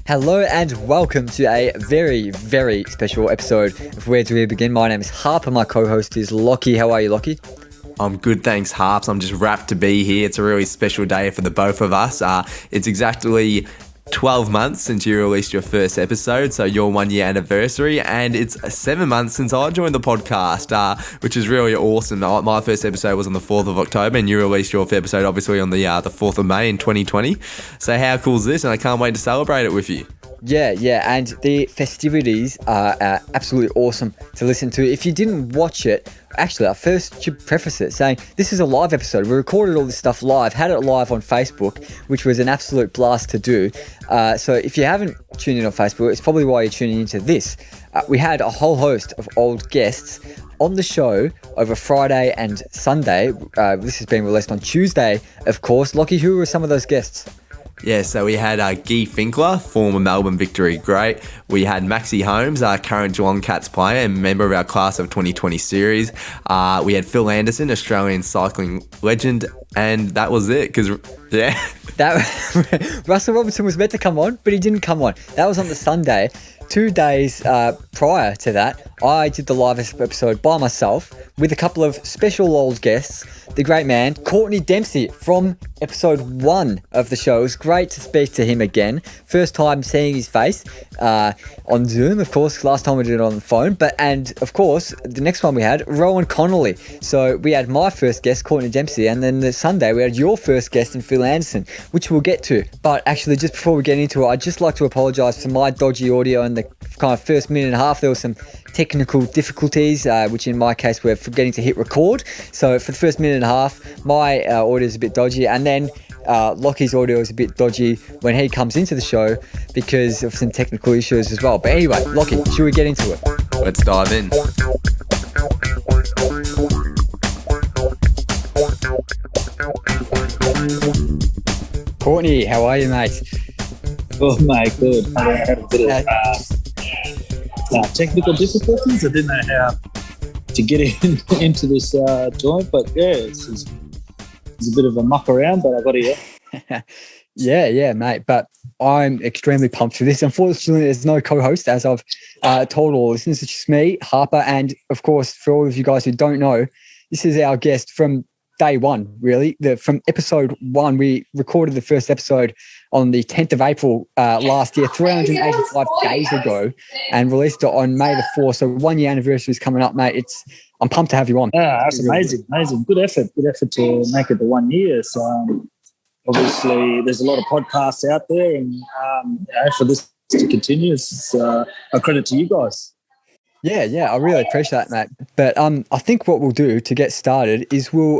Hello and welcome to a very, very special episode of Wdwb. My name is Harper, my co-host is Lockie. How are you, Lockie? I'm good, thanks, Harps. I'm just wrapped to be here. It's a really special day for the both of us. It's exactly 12 months since you released your first episode, so your 1 year anniversary, and it's 7 months since I joined the podcast, which is really awesome. My first episode was on the 4th of October, and you released your episode obviously on the 4th of May in 2020. So how cool is this? And I can't wait to celebrate it with you. Yeah, and the festivities are absolutely awesome to listen to. If you didn't watch it, actually, I first should preface it saying this is a live episode. We recorded all this stuff live, had it live on Facebook, which was an absolute blast to do. So if you haven't tuned in on Facebook, it's probably why you're tuning into this. We had a whole host of old guests on the show over Friday and Sunday. This has been released on Tuesday, of course. Lockie, who were some of those guests? Yeah, so we had Finkler, former Melbourne Victory great. We had Maxi Holmes, current Geelong Cats player and member of our Class of 2020 series. We had Phil Anderson, Australian cycling legend, and that was it, because, yeah. Russell Robertson was meant to come on, but he didn't come on. That was on the Sunday. 2 days prior to that, I did the live episode by myself with a couple of special old guests. The great man, Courtenay Dempsey from episode 1 of the show. It was great to speak to him again. First time seeing his face on Zoom, of course. Last time we did it on the phone. And of course, the next one we had, Rohan Connolly. So we had my first guest, Courtenay Dempsey, and then the Sunday we had your first guest in Phil Anderson, which we'll get to. But actually, just before we get into it, I'd just like to apologise for my dodgy audio in the kind of first minute and a half. There was some technical difficulties, which in my case were forgetting to hit record. So for the first minute and a half, my audio is a bit dodgy, and then Lockie's audio is a bit dodgy when he comes into the show because of some technical issues as well. But anyway, Lockie, should we get into it? Let's dive in. Courtenay, how are you, mate? Oh, mate, good. I had a bit of technical difficulties. I didn't know how to get into this joint, but yeah, it's a bit of a muck around, but I got it. Yeah, mate. But I'm extremely pumped for this. Unfortunately, there's no co-host, as I've told all listeners. It's just me, Harper, and of course, for all of you guys who don't know, this is our guest from day one, really. From episode 1, we recorded the first episode on the 10th of April last year, 385 days ago, and released it on May the 4th. So 1 year anniversary is coming up, mate. I'm pumped to have you on. Yeah, that's amazing. Good effort to make it the 1 year. So obviously there's a lot of podcasts out there, and for this to continue, it's a credit to you guys. Yeah, I really appreciate that, mate. But I think what we'll do to get started is we'll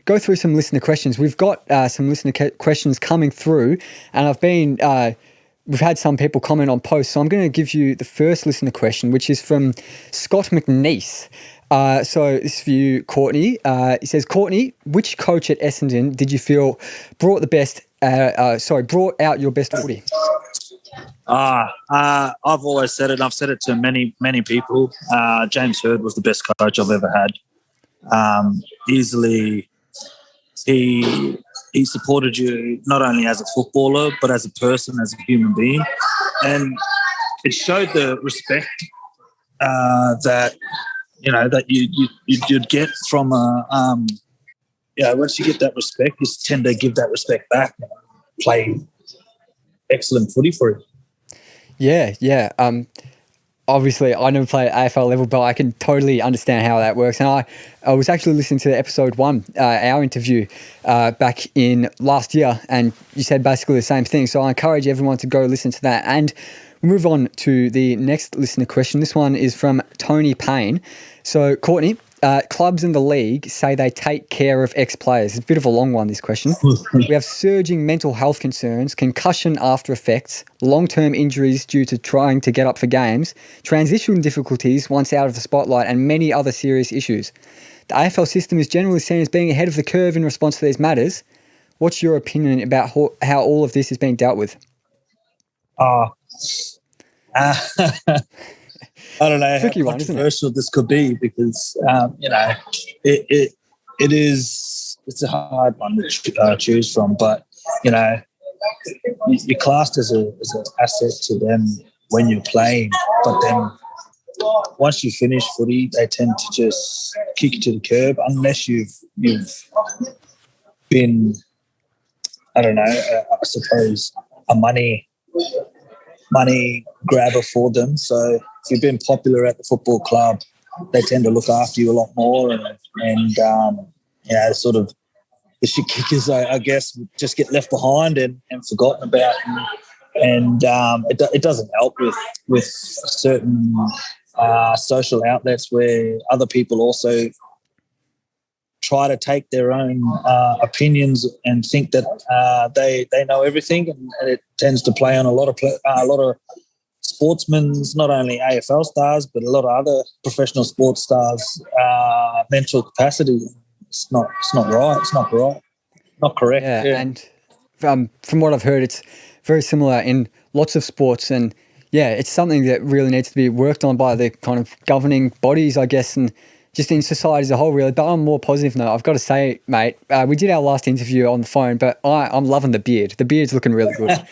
go through some listener questions. We've got some listener questions coming through, and we've had some people comment on posts. So I'm going to give you the first listener question, which is from Scott McNeese. So this is for you, Courtenay. He says, Courtenay, which coach at Essendon did you feel brought out your best footy? I've always said it, and I've said it to many, many people. James Hird was the best coach I've ever had. Easily, he supported you not only as a footballer, but as a person, as a human being. And it showed the respect that you'd get from once you get that respect, you tend to give that respect back and play excellent footy for you. Yeah. Obviously, I never played at AFL level, but I can totally understand how that works. And I was actually listening to episode 1, our interview back in last year, and you said basically the same thing. So I encourage everyone to go listen to that. And we move on to the next listener question. This one is from Tony Payne. So, Courtenay, clubs in the league say they take care of ex-players. It's a bit of a long one, this question. We have surging mental health concerns, concussion after effects, long-term injuries due to trying to get up for games, transition difficulties once out of the spotlight, and many other serious issues. The AFL system is generally seen as being ahead of the curve in response to these matters. What's your opinion about how all of this is being dealt with? I don't know how controversial this could be, because it's a hard one to choose from. But you're classed as an asset to them when you're playing, but then once you finish footy, they tend to just kick you to the curb unless you've been, I don't know, I suppose a money grabber for them. So if you've been popular at the football club, they tend to look after you a lot more, and sort of the shit kickers, I guess, just get left behind and forgotten about, and it doesn't help with certain social outlets where other people also try to take their own opinions and think that they know everything, and it tends to play on a lot of sportsmen, not only AFL stars but a lot of other professional sports stars, mental capacity. It's not right. It's not right. Not correct. Yeah. And from what I've heard, it's very similar in lots of sports, and it's something that really needs to be worked on by the kind of governing bodies, I guess, and just in society as a whole, really. But on a more positive note, I've got to say, mate, we did our last interview on the phone, but I'm loving the beard. The beard's looking really good.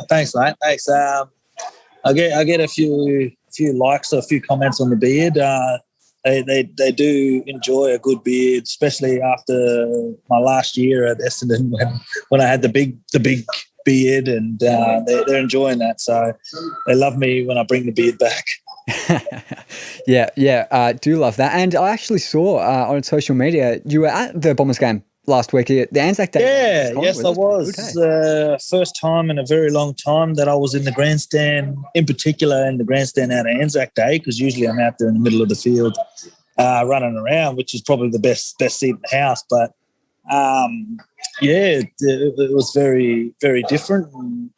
Thanks, mate. Thanks. I get a few likes or a few comments on the beard. They do enjoy a good beard, especially after my last year at Essendon when I had the big beard, and they're enjoying that. So they love me when I bring the beard back. Do love that. And I actually saw on social media you were at the Bombers game last week, the Anzac Day. Yes, I was. First time in a very long time that I was in the grandstand, in particular in the grandstand out of Anzac Day, because usually I'm out there in the middle of the field running around, which is probably the best seat in the house. But it was very, very different,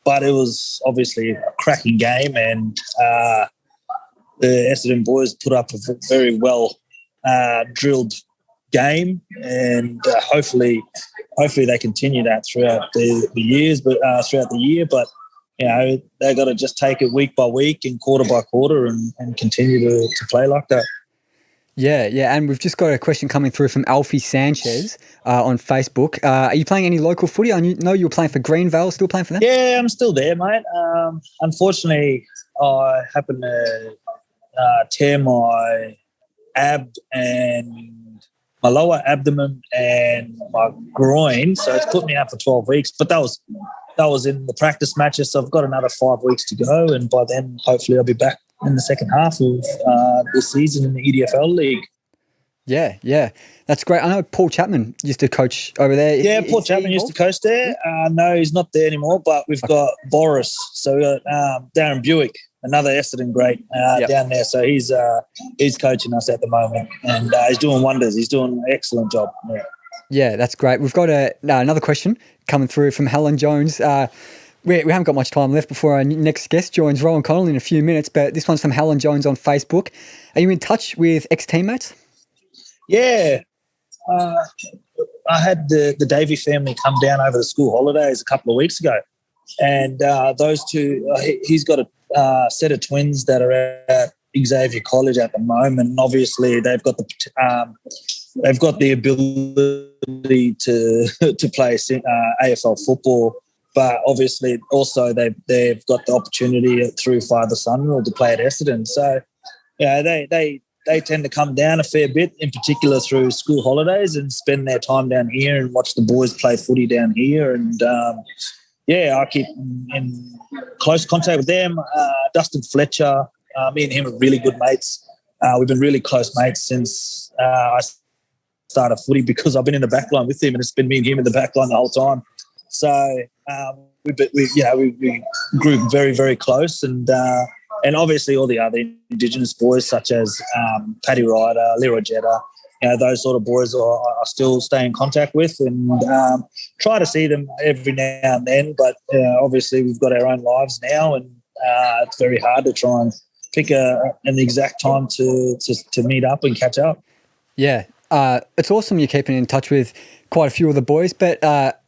but it was obviously a cracking game, and the Essendon boys put up a very well drilled game, and hopefully they continue that throughout the years, but throughout the year. But they got to just take it week by week and quarter by quarter, and continue to play like that. Yeah, and we've just got a question coming through from Alfie Sanchez on Facebook. Are you playing any local footy? I know you were playing for Greenvale. Still playing for them? Yeah, I'm still there, mate. Unfortunately, I happened to tear my ab and my lower abdomen and my groin, so it's put me out for 12 weeks. But that was in the practice matches, so I've got another 5 weeks to go, and by then hopefully I'll be back in the second half of this season in the EDFL League. Yeah, that's great. I know Paul Chapman used to coach over there. Yeah, Paul Chapman used to coach there. No, he's not there anymore, but we've got Boris. So we got Darren Buick, another Essendon great down there. So he's coaching us at the moment, and he's doing wonders. He's doing an excellent job. Yeah, that's great. We've got another question coming through from Helen Jones. We haven't got much time left before our next guest joins, Rohan Connolly, in a few minutes, but this one's from Helen Jones on Facebook. Are you in touch with ex-teammates? Yeah. I had the Davey family come down over the school holidays a couple of weeks ago, and those two, he's got a set of twins that are at Xavier College at the moment, and obviously they've got the ability to play AFL football. But obviously, also they've got the opportunity through father-son rule to play at Essendon. So, they tend to come down a fair bit, in particular through school holidays, and spend their time down here and watch the boys play footy down here. And I keep in close contact with them. Dustin Fletcher, me and him are really good mates. We've been really close mates since I started footy, because I've been in the back line with him, and it's been me and him in the back line the whole time. So we grew very, very close, and obviously all the other Indigenous boys such as Paddy Ryder, Leroy Jetta, those sort of boys I still stay in contact with, and try to see them every now and then. But obviously we've got our own lives now, and it's very hard to try and pick an exact time to meet up and catch up. Yeah, it's awesome you're keeping in touch with quite a few of the boys, but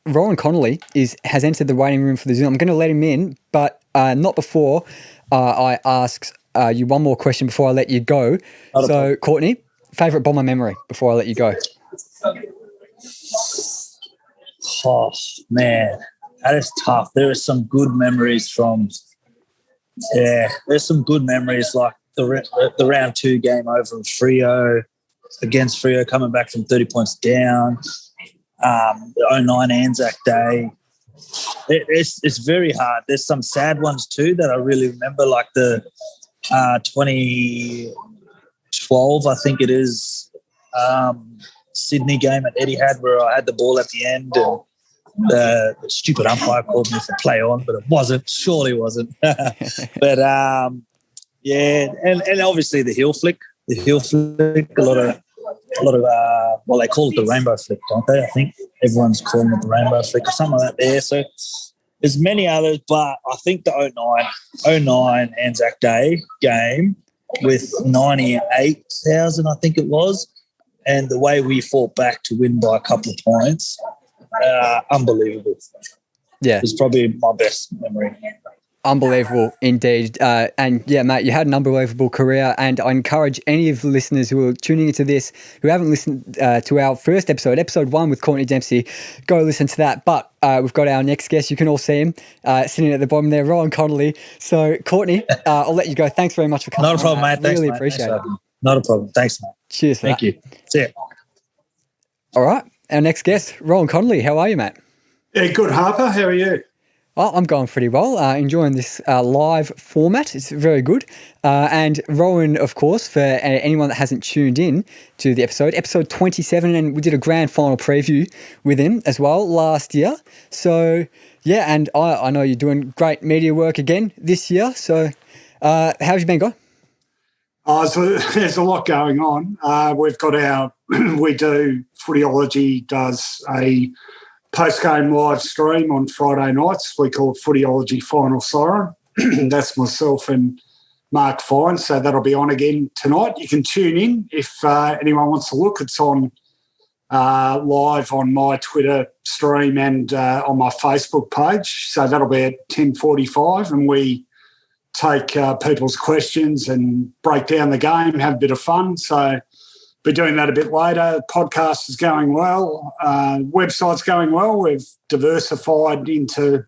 Rohan Connolly has entered the waiting room for the Zoom. I'm going to let him in, but not before I ask you one more question before I let you go. So, Courtenay, favourite Bomber memory before I let you go? Oh, man. That is tough. There are some good memories there's some good memories like the round 2 game over in Freo, against Freo, coming back from 30 points down. The 09 Anzac Day. It's very hard. There's some sad ones too that I really remember, like the 2012, I think it is, Sydney game at Etihad where I had the ball at the end and the stupid umpire called me for play on, but it wasn't. Surely wasn't. But and obviously the heel flick. A lot of they call it the rainbow flick, don't they? I think everyone's calling it the rainbow flick or something like that there. So there's many others, but I think the 09 Anzac Day game with 98,000, I think it was, and the way we fought back to win by a couple of points, unbelievable. Yeah. It's probably my best memory. Unbelievable indeed. And yeah, mate, you had an unbelievable career, and I encourage any of the listeners who are tuning into this who haven't listened to our first episode 1 with Courtenay Dempsey, go listen to that. But we've got our next guest. You can all see him sitting at the bottom there, Rohan Connolly. So Courtenay, I'll let you go. Thanks very much for coming. Not a problem, mate. Thanks, really mate. appreciate it. Not a problem. Thanks, mate. Cheers for Thank that. you. See ya. All right, our next guest, Rohan Connolly. How are you, mate? Yeah, good, Harper. How are you? Oh, I'm going pretty well. Enjoying this live format. It's very good. And Rohan, of course, for anyone that hasn't tuned in to the episode 27, and we did a grand final preview with him as well last year. So, yeah, and I know you're doing great media work again this year. So, how's you been going? So there's a lot going on. We've got Footyology does a post-game live stream on Friday nights. We call it Footyology Final Siren. That's myself and Mark Fine. So that'll be on again tonight. You can tune in if anyone wants to look. It's on live on my Twitter stream and on my Facebook page. So that'll be at 10:45, and we take people's questions and break down the game, have a bit of fun. So we're doing that a bit later. Podcast is going well. Website's going well. We've diversified into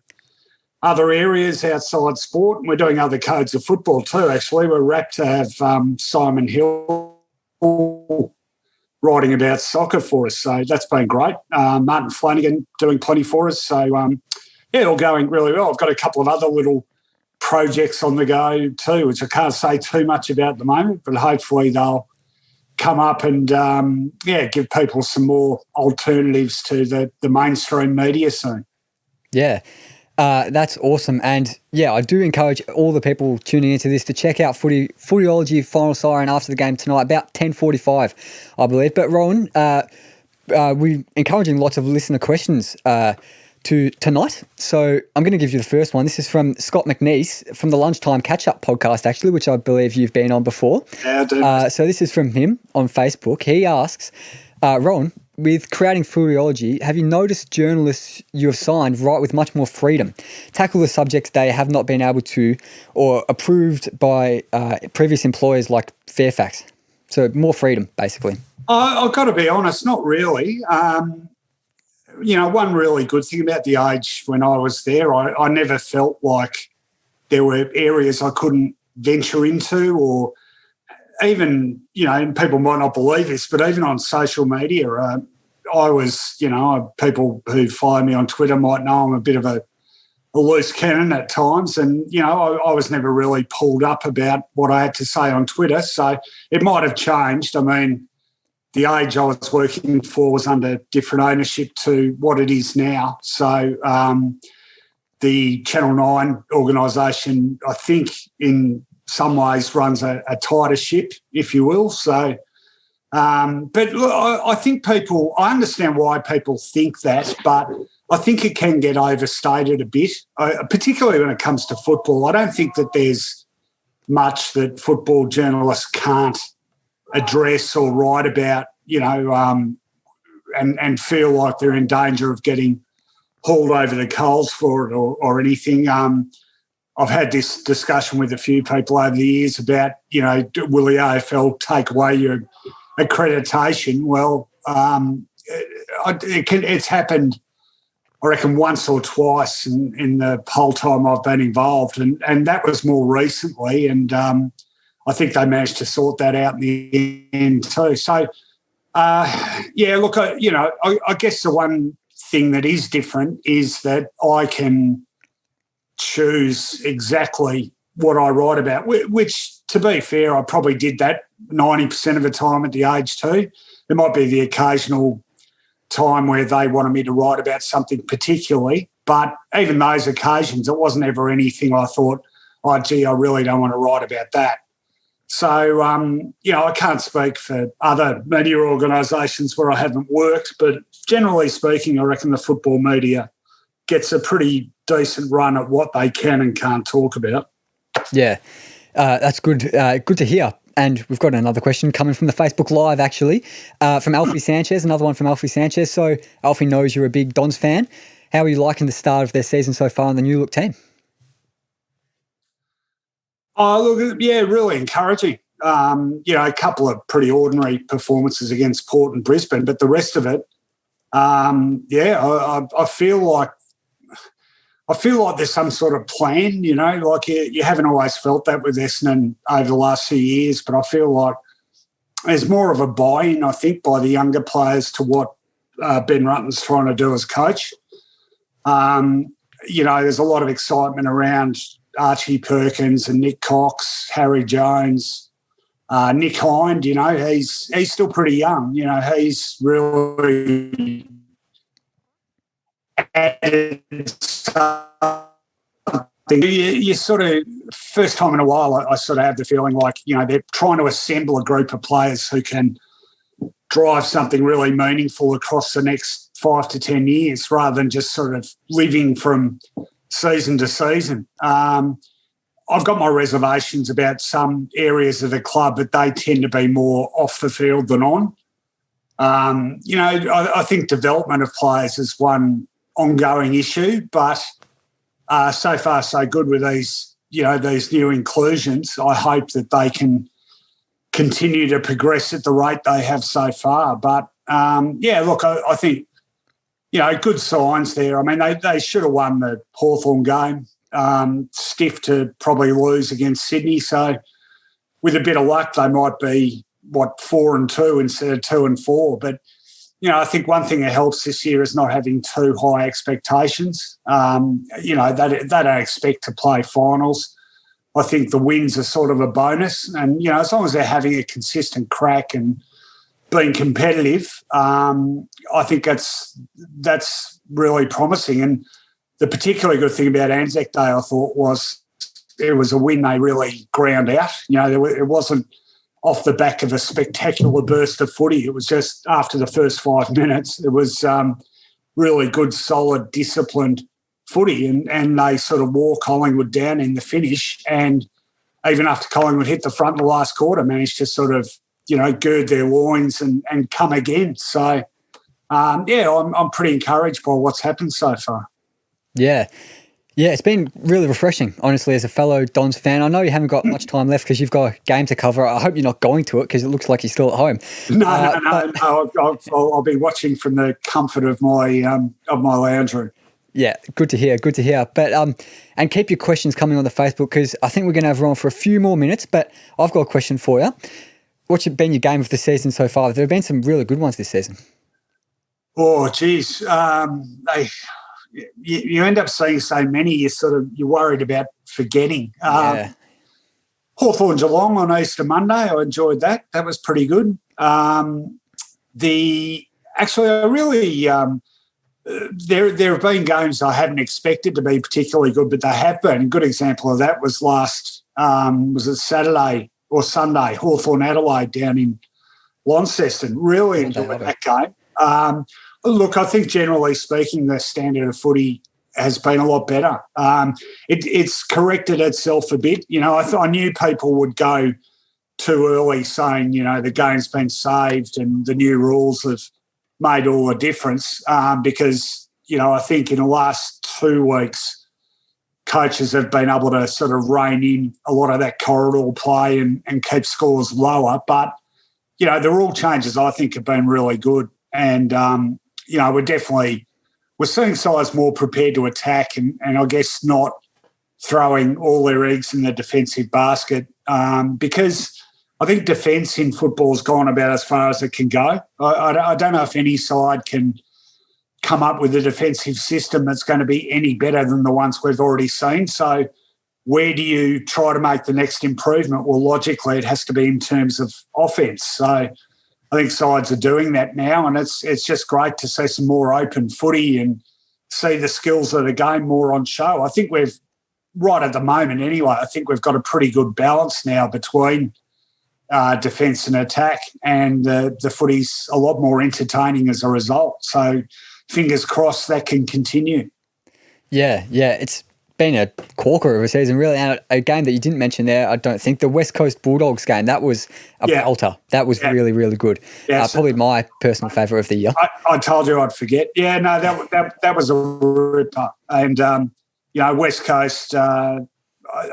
other areas outside sport, and we're doing other codes of football too, actually. We're rapt to have Simon Hill writing about soccer for us, so that's been great. Martin Flanagan doing plenty for us. So, all going really well. I've got a couple of other little projects on the go too, which I can't say too much about at the moment, but hopefully they'll come up and, give people some more alternatives to the mainstream media soon. Yeah, that's awesome. And, yeah, I do encourage all the people tuning into this to check out Footyology Final Siren after the game tonight, about 10:45, I believe. But, Rohan, we're encouraging lots of listener questions to tonight. So I'm going to give you the first one. This is from Scott McNeese from the Lunchtime Catch-Up podcast, actually, which I believe you've been on before. Yeah, I do. So this is from him on Facebook. He asks, Rohan, with creating Footyology, have you noticed journalists you have signed write with much more freedom, tackle the subjects they have not been able to or approved by previous employers like Fairfax? So more freedom, basically. I've got to be honest, not really. One really good thing about the Age when I was there, I never felt like there were areas I couldn't venture into, or even, people might not believe this, but even on social media, I was, people who follow me on Twitter might know I'm a bit of a loose cannon at times, and, I was never really pulled up about what I had to say on Twitter, so it might have changed. I mean, the Age I was working for was under different ownership to what it is now. So the Channel 9 organisation, I think, in some ways runs a tighter ship, if you will. So, but look, I think I understand why people think that, but I think it can get overstated a bit, particularly when it comes to football. I don't think that there's much that football journalists can't address or write about, and feel like they're in danger of getting hauled over the coals for it or anything. I've had this discussion with a few people over the years about, will the AFL take away your accreditation? Well, it's happened I reckon, once or twice in the whole time I've been involved, and that was more recently, and I think they managed to sort that out in the end too. So, look, I guess the one thing that is different is that I can choose exactly what I write about, which, to be fair, I probably did that 90% of the time at the age too. There might be the occasional time where they wanted me to write about something particularly, but even those occasions, it wasn't ever anything I thought, oh, gee, I really don't want to write about that. So, I can't speak for other media organisations where I haven't worked, but generally speaking, I reckon the football media gets a pretty decent run at what they can and can't talk about. Yeah, that's good. Good to hear. And we've got another question coming from the Facebook Live, actually, from Alfie Sanchez, another one from Alfie Sanchez. So Alfie knows you're a big Dons fan. How are you liking the start of their season so far in the new look team? Oh, look, yeah, really encouraging. A couple of pretty ordinary performances against Port and Brisbane, but the rest of it, I feel like there's some sort of plan, like you haven't always felt that with Essendon over the last few years, but I feel like there's more of a buy-in, I think, by the younger players to what Ben Rutten's trying to do as coach. There's a lot of excitement around Archie Perkins and Nick Cox, Harry Jones, Nick Hind, he's still pretty young. He's really added something. You sort of, first time in a while, I sort of have the feeling like, they're trying to assemble a group of players who can drive something really meaningful across the next 5 to 10 years rather than just sort of living from season to season. I've got my reservations about some areas of the club, but they tend to be more off the field than on. I think development of players is one ongoing issue, but so far so good with these new inclusions. I hope that they can continue to progress at the rate they have so far. But, I think, good signs there. I mean, they should have won the Hawthorn game. Stiff to probably lose against Sydney. So with a bit of luck, they might be, 4-2 instead of 2-4. But, I think one thing that helps this year is not having too high expectations. They don't expect to play finals. I think the wins are sort of a bonus. And, as long as they're having a consistent crack and being competitive, I think that's really promising. And the particularly good thing about Anzac Day, I thought, was it was a win they really ground out. It wasn't off the back of a spectacular burst of footy. It was just after the first 5 minutes. It was really good, solid, disciplined footy, and they sort of wore Collingwood down in the finish. And even after Collingwood hit the front in the last quarter, managed to sort of, gird their loins and come again. So, I'm pretty encouraged by what's happened so far. Yeah. Yeah, it's been really refreshing, honestly, as a fellow Dons fan. I know you haven't got much time left because you've got a game to cover. I hope you're not going to it because it looks like you're still at home. No. I'll be watching from the comfort of my lounge room. Yeah, good to hear. But and keep your questions coming on the Facebook because I think we're going to have Rohan for a few more minutes. But I've got a question for you. What's been your game of the season so far? There have been some really good ones this season. Oh, geez. You end up seeing so many, you're worried about forgetting. Hawthorn Geelong on Easter Monday, I enjoyed that. That was pretty good. There have been games I haven't expected to be particularly good, but they have been. A good example of that was was it Saturday or Sunday, Hawthorn Adelaide down in Launceston. Really enjoyed that game. Look, I think generally speaking, the standard of footy has been a lot better. It's corrected itself a bit. I knew people would go too early saying, the game's been saved and the new rules have made all the difference because, I think in the last 2 weeks, coaches have been able to sort of rein in a lot of that corridor play and keep scores lower. But, the rule changes, I think, have been really good. And, we're definitely we're seeing sides more prepared to attack and I guess not throwing all their eggs in the defensive basket because I think defence in football has gone about as far as it can go. I don't know if any side can come up with a defensive system that's going to be any better than the ones we've already seen. So where do you try to make the next improvement? Well, logically, it has to be in terms of offence. So I think sides are doing that now, and it's just great to see some more open footy and see the skills of the game more on show. I think we've, right at the moment anyway, I think we've got a pretty good balance now between defence and attack, and the footy's a lot more entertaining as a result. So fingers crossed that can continue. Yeah, it's been a corker of a season, really. And a game that you didn't mention there, I don't think, the West Coast Bulldogs game, that was a belter. That was really, really good. Probably my personal favourite of the year. I told you I'd forget. Yeah, no, that was a ripper. And, West Coast, I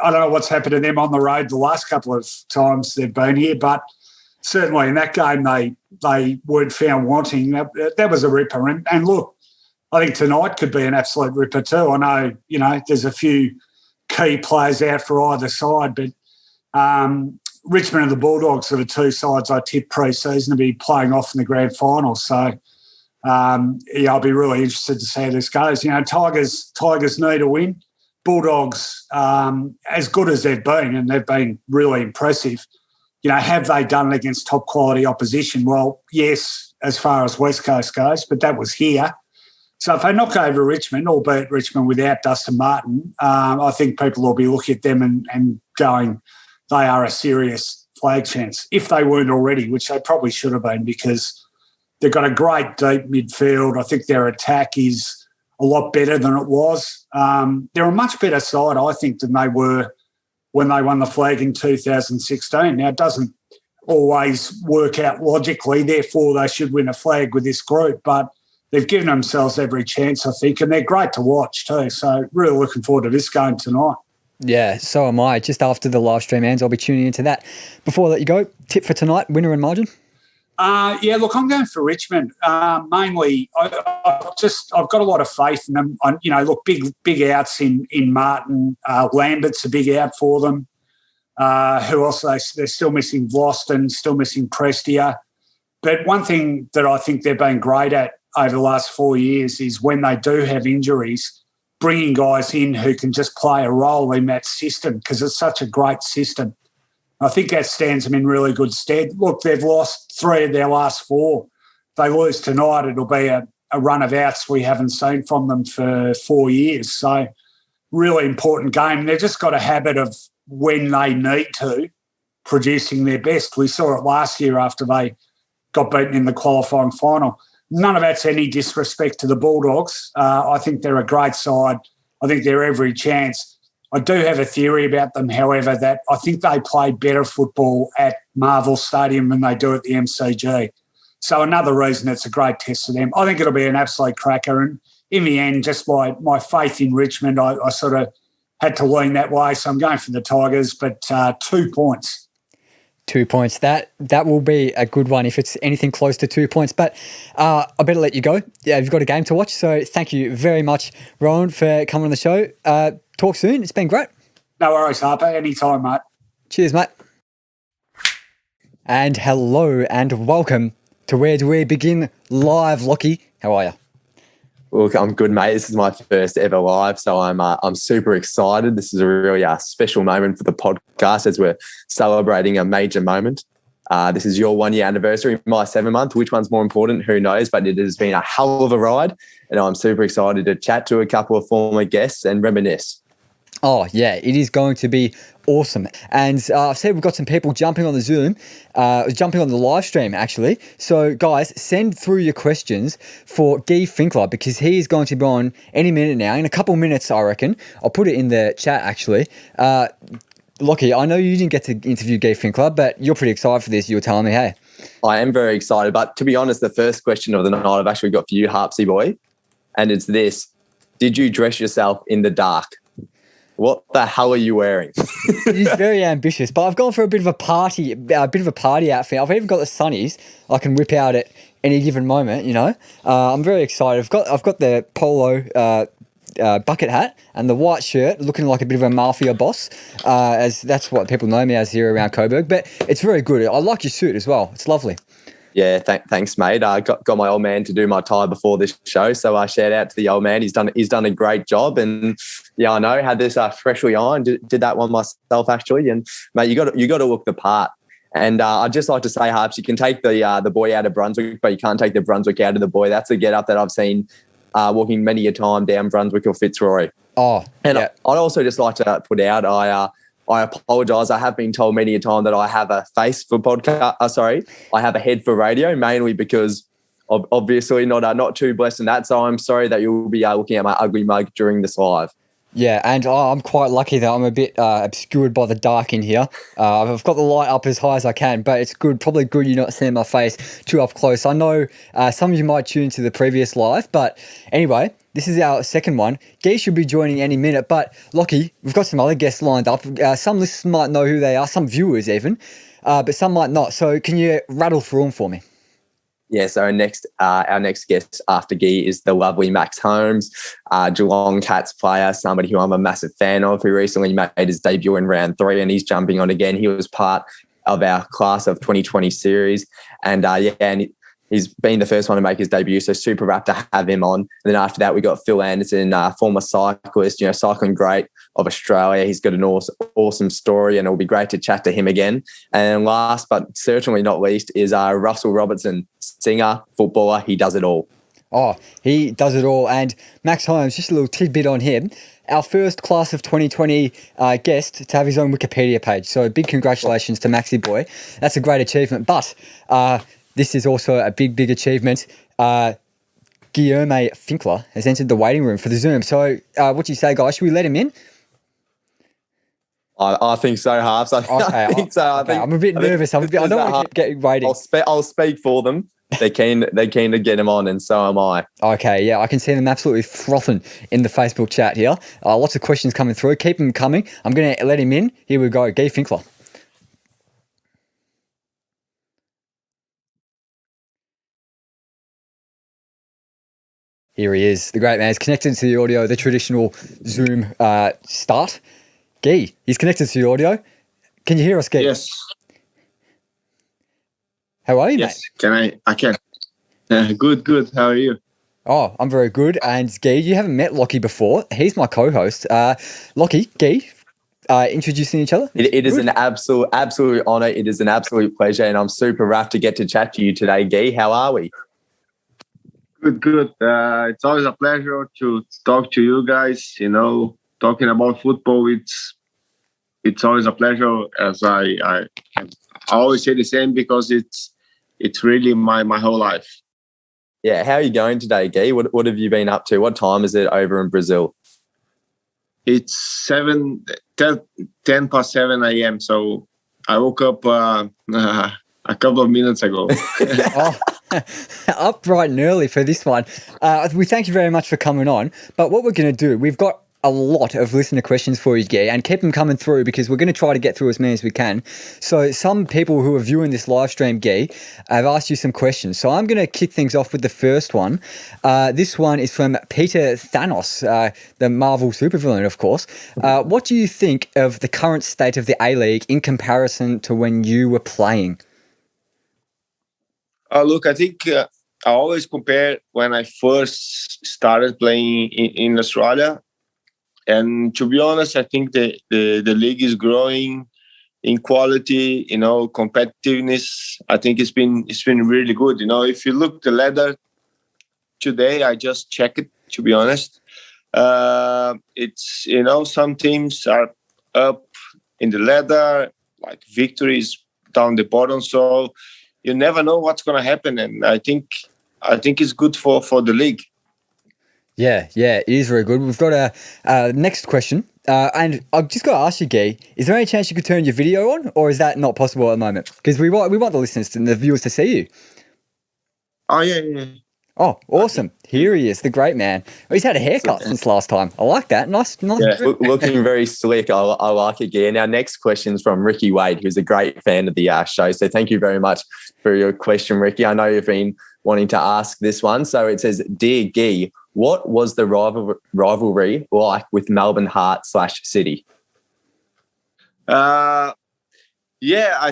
don't know what's happened to them on the road the last couple of times they've been here, but certainly in that game they weren't found wanting. That was a ripper. And look, I think tonight could be an absolute ripper too. I know, there's a few key players out for either side, but Richmond and the Bulldogs are the two sides I tipped pre-season to be playing off in the grand final. So, I'll be really interested to see how this goes. Tigers need a win. Bulldogs, as good as they've been, and they've been really impressive, have they done it against top quality opposition? Well, yes, as far as West Coast goes, but that was here. So if they knock over Richmond, albeit Richmond without Dustin Martin, I think people will be looking at them and going, they are a serious flag chance, if they weren't already, which they probably should have been, because they've got a great deep midfield. I think their attack is a lot better than it was. They're a much better side, I think, than they were when they won the flag in 2016. Now, it doesn't always work out logically, therefore they should win a flag with this group, but they've given themselves every chance, I think, and they're great to watch too. So really looking forward to this game tonight. Yeah, so am I. Just after the live stream ends, I'll be tuning into that. Before I let you go, tip for tonight, winner and margin? Look, I'm going for Richmond. Mainly, I've got a lot of faith in them. Look, big outs in Martin. Lambert's a big out for them. Who else? They're still missing Vlaston, still missing Prestia. But one thing that I think they've been great at over the last 4 years is when they do have injuries, bringing guys in who can just play a role in that system, because it's such a great system. I think that stands them in really good stead. Look, they've lost 3 of their last 4. If they lose tonight, it'll be a run of outs we haven't seen from them for 4 years. So really important game. They've just got a habit of, when they need to, producing their best. We saw it last year after they got beaten in the qualifying final. None of that's any disrespect to the Bulldogs. I think they're a great side. I think they're every chance. I do have a theory about them, however, that I think they play better football at Marvel Stadium than they do at the MCG. So another reason it's a great test for them. I think it'll be an absolute cracker. And in the end, just my faith in Richmond, I sort of had to lean that way. So I'm going for the Tigers, but 2 points. 2 points. That will be a good one if it's anything close to 2 points. But I better let you go. Yeah, you've got a game to watch. So thank you very much, Rohan, for coming on the show. Talk soon. It's been great. No worries, Harper. Anytime, mate. Cheers, mate. And hello and welcome to Where Do We Begin Live. Lockie, how are you? Look, I'm good, mate. This is my first ever live, so I'm super excited. This is a really special moment for the podcast as we're celebrating a major moment. This is your 1 year anniversary, my 7 month. Which one's more important? Who knows? But it has been a hell of a ride, and I'm super excited to chat to a couple of former guests and reminisce. Oh, yeah, it is going to be awesome. And I've said we've got some people jumping on the Zoom, jumping on the live stream, actually. So, guys, send through your questions for Guy Finkler, because he is going to be on any minute now. In a couple of minutes, I reckon. I'll put it in the chat, actually. Lockie, I know you didn't get to interview Guy Finkler, but you're pretty excited for this. You were telling me, hey. I am very excited. But to be honest, the first question of the night I've actually got for you, Harpsy boy, and it's this. Did you dress yourself in the dark? what the hell are you wearing? He's very ambitious, but I've gone for a bit of a party outfit. I've even got the sunnies I can whip out at any given moment. I'm very excited. I've got the polo bucket hat and the white shirt, looking like a bit of a mafia boss, as that's what people know me as here around Coburg. But it's very good. I like your suit as well. It's lovely. Yeah, thanks, mate. I got my old man to do my tie before this show, so I shout out to the old man. He's done a great job, and yeah, I know had this freshly ironed. Did that one myself actually, and mate, you got to look the part. And I'd just like to say, Harps, you can take the boy out of Brunswick, but you can't take the Brunswick out of the boy. That's a get up that I've seen walking many a time down Brunswick or Fitzroy. Oh, and yeah. I'd also just like to put out, I apologise. I have been told many a time that I have a face for podcast. I have a head for radio, mainly because obviously not too blessed in that. So I'm sorry that you'll be looking at my ugly mug during this live. Yeah, and I'm quite lucky that I'm a bit obscured by the dark in here. I've got the light up as high as I can, but it's probably good you're not seeing my face too up close. I know some of you might tune into the previous live, but anyway, this is our second one. Guy should be joining any minute, but Lockie, we've got some other guests lined up. Some listeners might know who they are, some viewers even, but some might not. So can you rattle through them for me? Yeah, so our next guest after Guy is the lovely Max Holmes, Geelong Cats player, somebody who I'm a massive fan of, who recently made his debut in round 3, and he's jumping on again. He was part of our class of 2020 series, and he's been the first one to make his debut, so super wrapped to have him on. And then after that, we got Phil Anderson, former cyclist, cycling great of Australia. He's got an awesome story, and it'll be great to chat to him again. And last but certainly not least is Russell Robertson, singer, footballer. He does it all. Oh, he does it all. And Max Holmes, just a little tidbit on him. Our first class of 2020 guest to have his own Wikipedia page. So big congratulations to Maxi boy. That's a great achievement. But this is also a big achievement. Guillaume Finkler has entered the waiting room for the Zoom. So what do you say, guys? Should we let him in? I think so, Harps. I think so. I'm a bit nervous. I don't want to keep waiting. I'll speak for them. They're keen to get him on, and so am I. Okay, yeah, I can see them absolutely frothing in the Facebook chat here. Lots of questions coming through. Keep them coming. I'm going to let him in. Here we go. Guy Finkler. Here he is. The great man is connected to the audio, the traditional Zoom start. Guy, he's connected to the audio. Can you hear us, Guy? Yes. How are you, yes. mate? I can. Good. How are you? Oh, I'm very good. And Guy, you haven't met Lockie before. He's my co-host. Lockie, Guy, introducing each other. It is an absolute honour. It is an absolute pleasure, and I'm super rapt to get to chat to you today, Guy. How are we? Good. It's always a pleasure to talk to you guys. Talking about football, it's always a pleasure. As I always say the same, because it's really my whole life. Yeah, how are you going today, Guy? What have you been up to? What time is it over in Brazil? It's 10 past 7 a.m. So I woke up a couple of minutes ago. Up bright and early for this one. We thank you very much for coming on. But what we're going to do, we've got a lot of listener questions for you, Guy, and keep them coming through because we're going to try to get through as many as we can. So some people who are viewing this live stream, Guy, have asked you some questions. So I'm going to kick things off with the first one. This one is from Peter Thanos, the Marvel supervillain, of course. What do you think of the current state of the A-League in comparison to when you were playing? Look, I think I always compare when I first started playing in Australia. And to be honest, I think the league is growing in quality, competitiveness. I think it's been really good. If you look the ladder today, I just checked it, to be honest. It's, some teams are up in the ladder, like victories down the bottom. So you never know what's going to happen. And I think it's good for the league. Yeah, it is very good. We've got a next question. And I've just got to ask you, Guy, is there any chance you could turn your video on, or is that not possible at the moment? Because we want the listeners and the viewers to see you. Oh, yeah. Oh, awesome. Here he is, the great man. Oh, he's had a haircut since last time. I like that. Nice. Yeah. Looking very slick. I like it, Gear. Now, next question is from Ricky Wade, who's a great fan of the show. So thank you very much for your question, Ricky. I know you've been wanting to ask this one. So it says, Dear Gee, what was the rivalry like with Melbourne Heart / City? I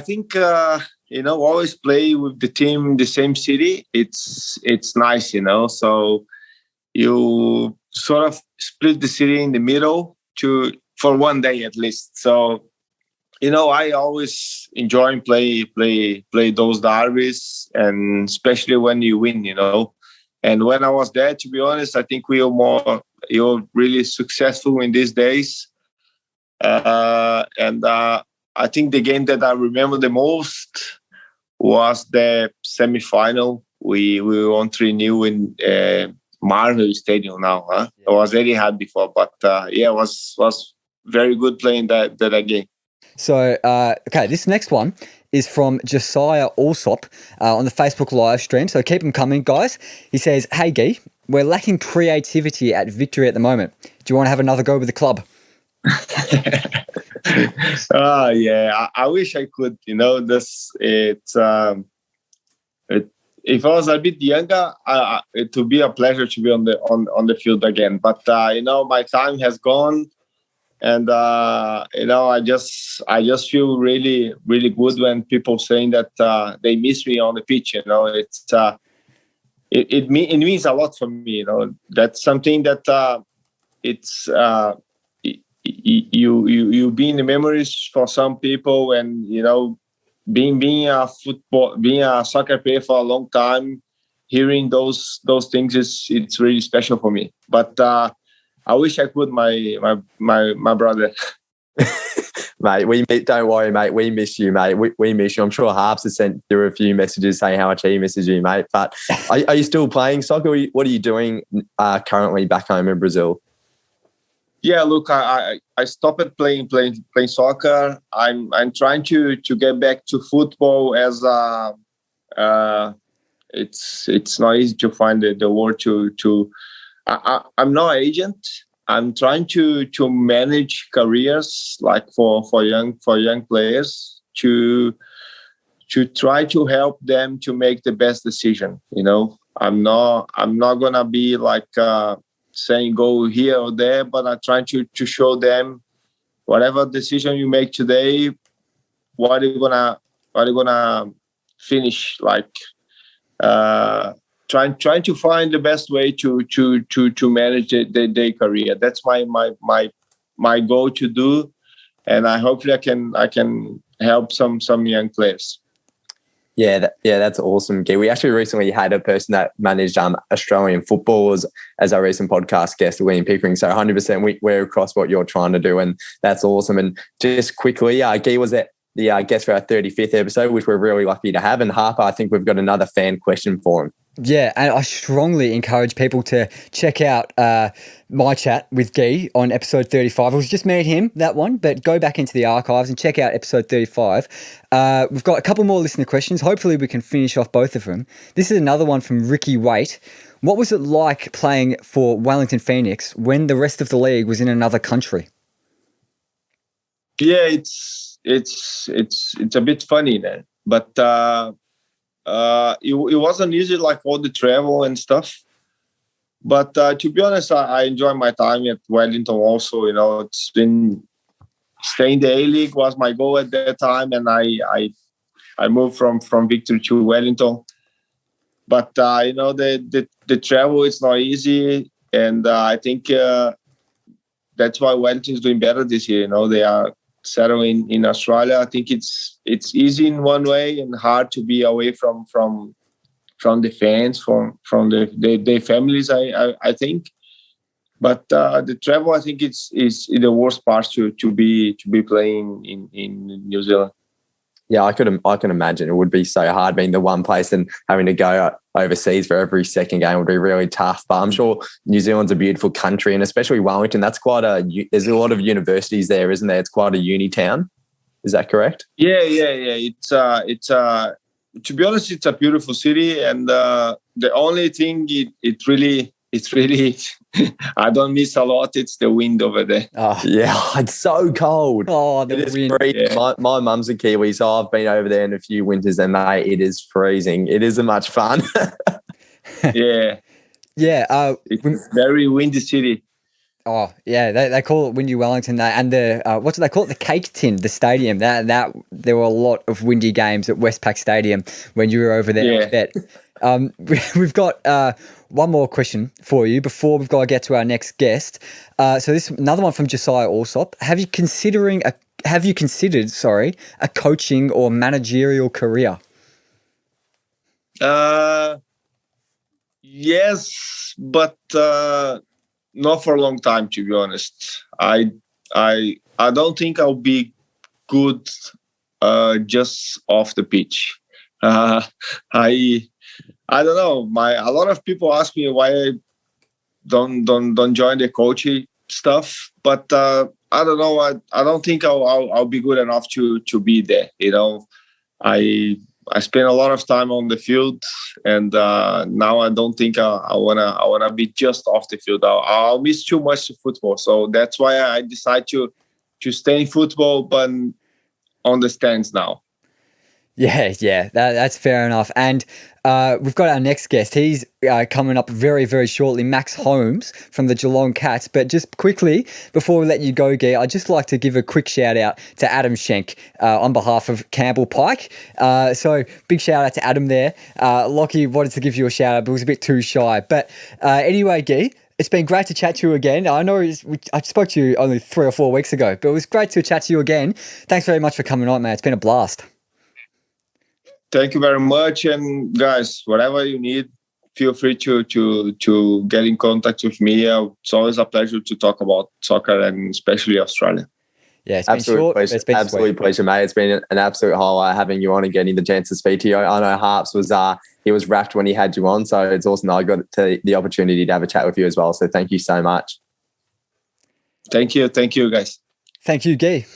think always play with the team in the same city. It's nice, So you sort of split the city in the middle for one day at least. So I always enjoy play those derbies, and especially when you win, And when I was there, to be honest, I think you're really successful in these days. I think the game that I remember the most was the semi-final. We won 3-0 in Marvel Stadium now. Huh? It was very hard before, but it was very good playing that game. So, this next one is from Josiah Alsop on the Facebook live stream. So keep them coming, guys. He says, Hey, Guy, we're lacking creativity at Victory at the moment. Do you want to have another go with the club? I wish I could. If I was a bit younger, it would be a pleasure to be on the field again. But my time has gone, and I just feel really, really good when people saying that they miss me on the pitch. It means a lot for me. That's something that you be in the memories for some people, and being a soccer player for a long time, hearing those things it's really special for me. But I wish I could, my brother. Mate, don't worry, mate. We miss you, mate. We miss you. I'm sure Harps has sent through a few messages saying how much he misses you, mate. But are you still playing soccer? What are you doing currently back home in Brazil? Yeah, look, I stopped playing soccer. I'm trying to get back to football as it's not easy to find the word to. I'm not an agent. I'm trying to manage careers like for young players to try to help them to make the best decision. I'm not gonna be like saying go here or there, but I'm trying to show them whatever decision you make today, what are you gonna finish like. Trying to find the best way to manage their career. That's my goal to do, and hopefully I can help some young players. Yeah, that's awesome, Guy. We actually recently had a person that managed Australian football as our recent podcast guest, William Pickering. So 100% we're across what you're trying to do, and that's awesome. And just quickly, Guy was the guest for our 35th episode, which we're really lucky to have. And Harper, I think we've got another fan question for him. Yeah, and I strongly encourage people to check out my chat with Guy on episode 35. It was just me and him, that one, but go back into the archives and check out episode 35. We've got a couple more listener questions. Hopefully we can finish off both of them. This is another one from Ricky Waite. What was it like playing for Wellington Phoenix when the rest of the league was in another country? Yeah, it's a bit funny then, but it wasn't easy, like all the travel and stuff. But to be honest, I enjoy my time at Wellington also. It's been staying the A-League was my goal at that time, and I moved from Victory to Wellington. But the travel is not easy, and I think that's why Wellington is doing better this year. They are settling in Australia. I think it's easy in one way and hard to be away from the fans, from their families. I think, but the travel, I think it's the worst part to be playing in New Zealand. Yeah, I can imagine it would be so hard being the one place and having to go overseas for every second game would be really tough. But I'm sure New Zealand's a beautiful country, and especially Wellington. There's a lot of universities there, isn't there? It's quite a uni town. Is that correct? Yeah. It's to be honest, it's a beautiful city, and the only thing it's really I don't miss a lot. It's the wind over there. Oh, Yeah, it's so cold. oh It the is wind. freezing. Yeah. My mum's a Kiwi, so I've been over there in a few winters, and mate, it is freezing. It isn't much fun. Yeah, Yeah. it's very windy city. Oh, yeah. They call it Windy Wellington. And the what do they call it? The Cake Tin, the stadium. That there were a lot of windy games at Westpac Stadium when you were over there. Yeah. I bet. We've got one more question for you before we've got to get to our next guest. So this another one from Josiah Alsop. Have you considered a coaching or managerial career? Yes, but not for a long time, to be honest. I don't think I'll be good just off the pitch. I don't know. A lot of people ask me why I don't join the coaching stuff, but I don't know. I don't think I'll be good enough to be there. You know, I spend a lot of time on the field, and now I don't think I wanna be just off the field. I'll miss too much football, so that's why I decide to stay in football, but on the stands now. Yeah, that's fair enough. And we've got our next guest. He's coming up very, very shortly, Max Holmes from the Geelong Cats. But just quickly, before we let you go, Guy, I'd just like to give a quick shout out to Adam Schenk on behalf of Campbell Pike. So big shout out to Adam there. Lockie wanted to give you a shout out, but was a bit too shy. But anyway, Guy, it's been great to chat to you again. I know I spoke to you only 3 or 4 weeks ago, but it was great to chat to you again. Thanks very much for coming on, man. It's been a blast. Thank you very much, and guys, whatever you need, feel free to get in contact with me. It's always a pleasure to talk about soccer, and especially Australia. Yeah, it's been short. Pleasure. It's been absolute sweet. pleasure, mate. It's been an absolute highlight having you on and getting the chance to speak to you. I know Harps was he was wrapped when he had you on, so it's awesome that I got the opportunity to have a chat with you as well. So thank you so much. Thank you, guys. Thank you, Guy.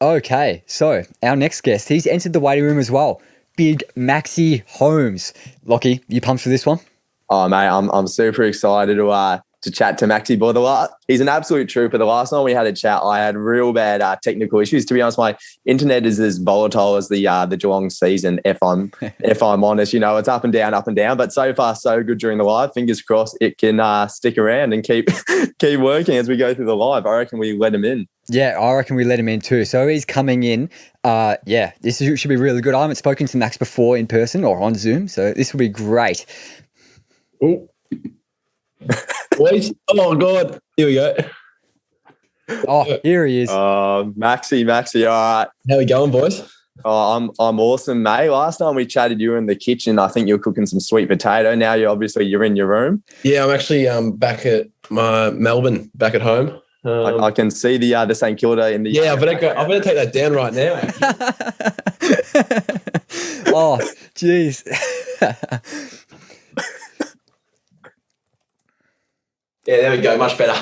Okay, so our next guest, he's entered the waiting room as well. Big Maxi Holmes. Lockie, you pumped for this one? Oh, mate, I'm super excited to chat to Maxi Boy. He's an absolute trooper. The last time we had a chat, I had real bad technical issues. To be honest, my internet is as volatile as the Geelong season. If I'm honest, you know, it's up and down. But so far, so good during the live. Fingers crossed it can stick around and keep working as we go through the live. I reckon we let him in. Yeah, I reckon we let him in too. So he's coming in. This should be really good. I haven't spoken to Max before in person or on Zoom, so this will be great. Oh, wait. Oh, God. Here we go. Oh, here he is. Maxi. All right. How we going, boys? Oh, I'm awesome, mate. Last time we chatted, you were in the kitchen. I think you were cooking some sweet potato. Now you're in your room. Yeah, I'm actually back at my Melbourne, back at home. I can see the St Kilda in the. Yeah, I better take that down right now. Oh, jeez. Yeah, there we go. Much better.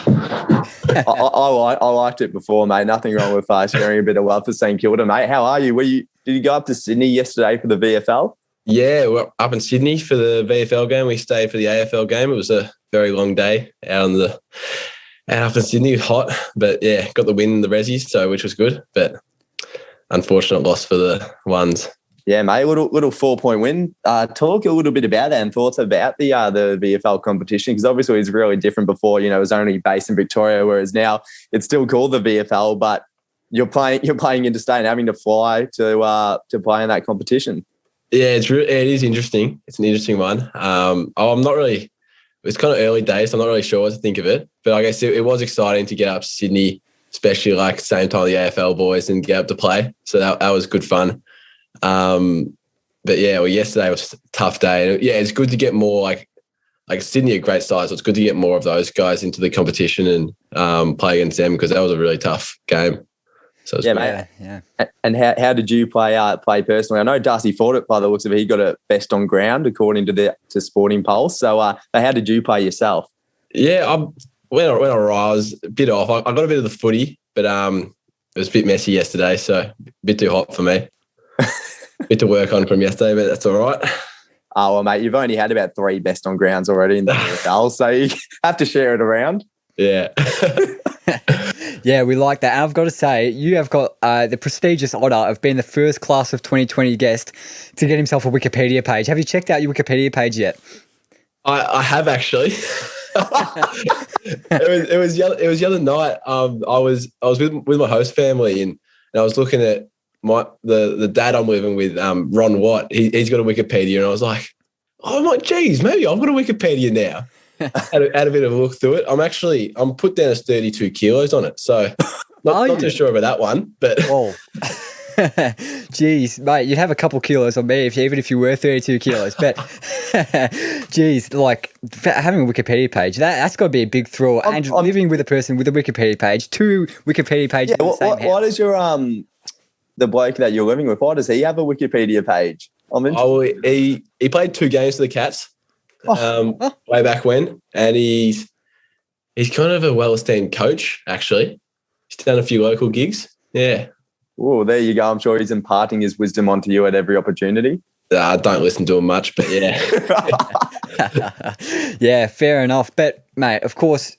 I liked it before, mate. Nothing wrong with sharing a bit of love for St Kilda, mate. How are you? Did you go up to Sydney yesterday for the VFL? Yeah, we're up in Sydney for the VFL game. We stayed for the AFL game. It was a very long day out up in Sydney. It was hot, but yeah, got the win in the Resies, which was good. But unfortunate loss for the ones. Yeah, mate, little 4-point win. Talk a little bit about that and thoughts about the VFL competition, because obviously it's really different before. You know, it was only based in Victoria, whereas now it's still called the VFL, but you're playing interstate and having to fly to play in that competition. Yeah, it is interesting. It's an interesting one. I'm not really. It's kind of early days, so I'm not really sure what to think of it. But I guess it was exciting to get up to Sydney, especially like same time the AFL boys, and get up to play. So that was good fun. But yeah, yesterday was a tough day. And yeah, it's good to get more like Sydney, a great size. So it's good to get more of those guys into the competition and play against them, because that was a really tough game. So yeah, mate. Yeah. And how did you play personally? I know Darcy fought it by the looks of it. He got it best on ground according to Sporting Pulse. So how did you play yourself? Yeah, I went all right. I was a bit off. I got a bit of the footy, but it was a bit messy yesterday, so a bit too hot for me. Bit to work on from yesterday, but that's all right. Oh, well, mate, you've only had about 3 best on grounds already in the NFL, so you have to share it around. Yeah. Yeah, we like that. And I've got to say, you have got the prestigious honour of being the first class of 2020 guest to get himself a Wikipedia page. Have you checked out your Wikipedia page yet? I have actually. it was the other night. I was with my host family and I was looking at the dad I'm living with, Ron Watt. He's got a Wikipedia, and I was like, geez, maybe I've got a Wikipedia now. had a bit of a look through it. I'm put down as 32 kilos on it, so not too sure about that one. But oh, geez, mate, you'd have a couple kilos on me even if you were 32 kilos. But geez, like having a Wikipedia page, that's got to be a big thrill. And living with a person with a Wikipedia page, 2 Wikipedia pages. Yeah, why does your the bloke that you're living with, why does he have a Wikipedia page? He played 2 games for the Cats. Way back when, and he's kind of a well-esteemed coach, actually. He's done a few local gigs. Yeah. Oh, there you go. I'm sure he's imparting his wisdom onto you at every opportunity. I don't listen to him much, but yeah. Yeah, fair enough. But, mate, of course,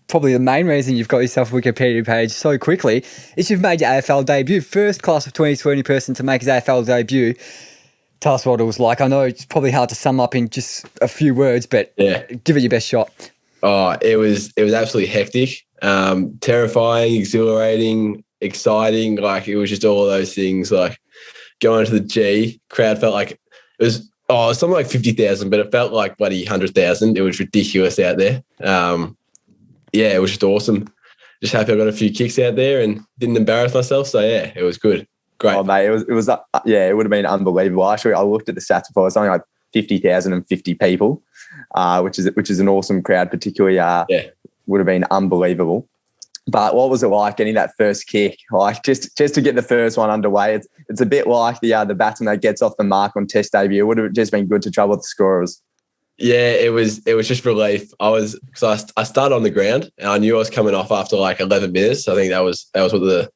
probably the main reason you've got yourself a Wikipedia page so quickly is you've made your AFL debut. First class of 2020 person to make his AFL debut. Tell us what it was like. I know it's probably hard to sum up in just a few words, but give it your best shot. Oh, it was absolutely hectic, terrifying, exhilarating, exciting. Like it was just all of those things. Like going to the G, crowd felt like it was something like 50,000, but it felt like bloody 100,000. It was ridiculous out there. It was just awesome. Just happy I got a few kicks out there and didn't embarrass myself. So yeah, it was good. Great. Oh, mate, it was it would have been unbelievable. Actually, I looked at the stats before. It's only like 50,050 people, which is an awesome crowd. Particularly, would have been unbelievable. But what was it like getting that first kick? Like just to get the first one underway. It's a bit like the batsman that gets off the mark on Test debut. It would have just been good to trouble the scorers. Yeah, it was just relief. I started on the ground and I knew I was coming off after like 11 minutes. I think that was what the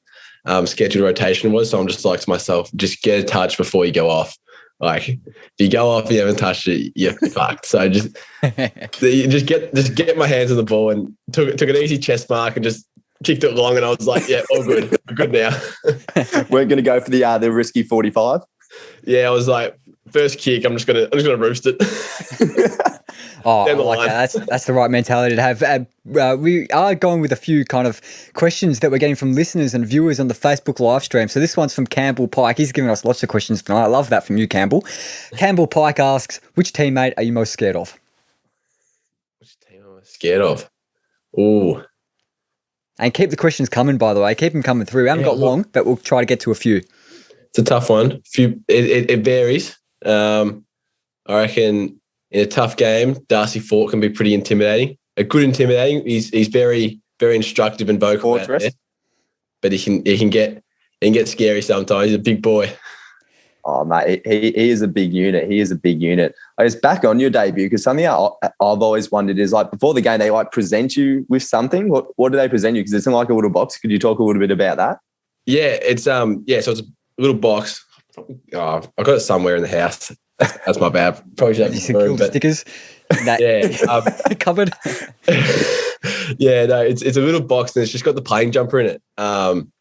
scheduled rotation was. So I'm just like to myself, just get a touch before you go off. Like if you go off, you haven't touched it, you're fucked. So just get my hands on the ball and took an easy chest mark and just kicked it long. And I was like, yeah, all good. I'm good now. We're going to go for the risky 45. Yeah, I was like, first kick, I'm just gonna roost it. Oh, like that's the right mentality to have. We are going with a few kind of questions that we're getting from listeners and viewers on the Facebook live stream. So this one's from Campbell Pike. He's giving us lots of questions tonight. I love that from you, Campbell. Campbell Pike asks, which teammate are you most scared of? Which team am I scared of? Ooh. And keep the questions coming, by the way. Keep them coming through. We haven't got long, but we'll try to get to a few. It's a tough one. It varies. I reckon in a tough game, Darcy Fort can be pretty intimidating. A good intimidating. He's very, very instructive and vocal out there, but he can get scary sometimes. He's a big boy. Oh, mate, he is a big unit. He is a big unit. I guess back on your debut, because something I've always wondered is like before the game, they like present you with something. What do they present you? Because it's in like a little box. Could you talk a little bit about that? Yeah, it's so it's a little box. Oh, I've got it somewhere in the house. That's my bad. Probably should have some stickers. Covered. Yeah, no, it's a little box and it's just got the playing jumper in it. And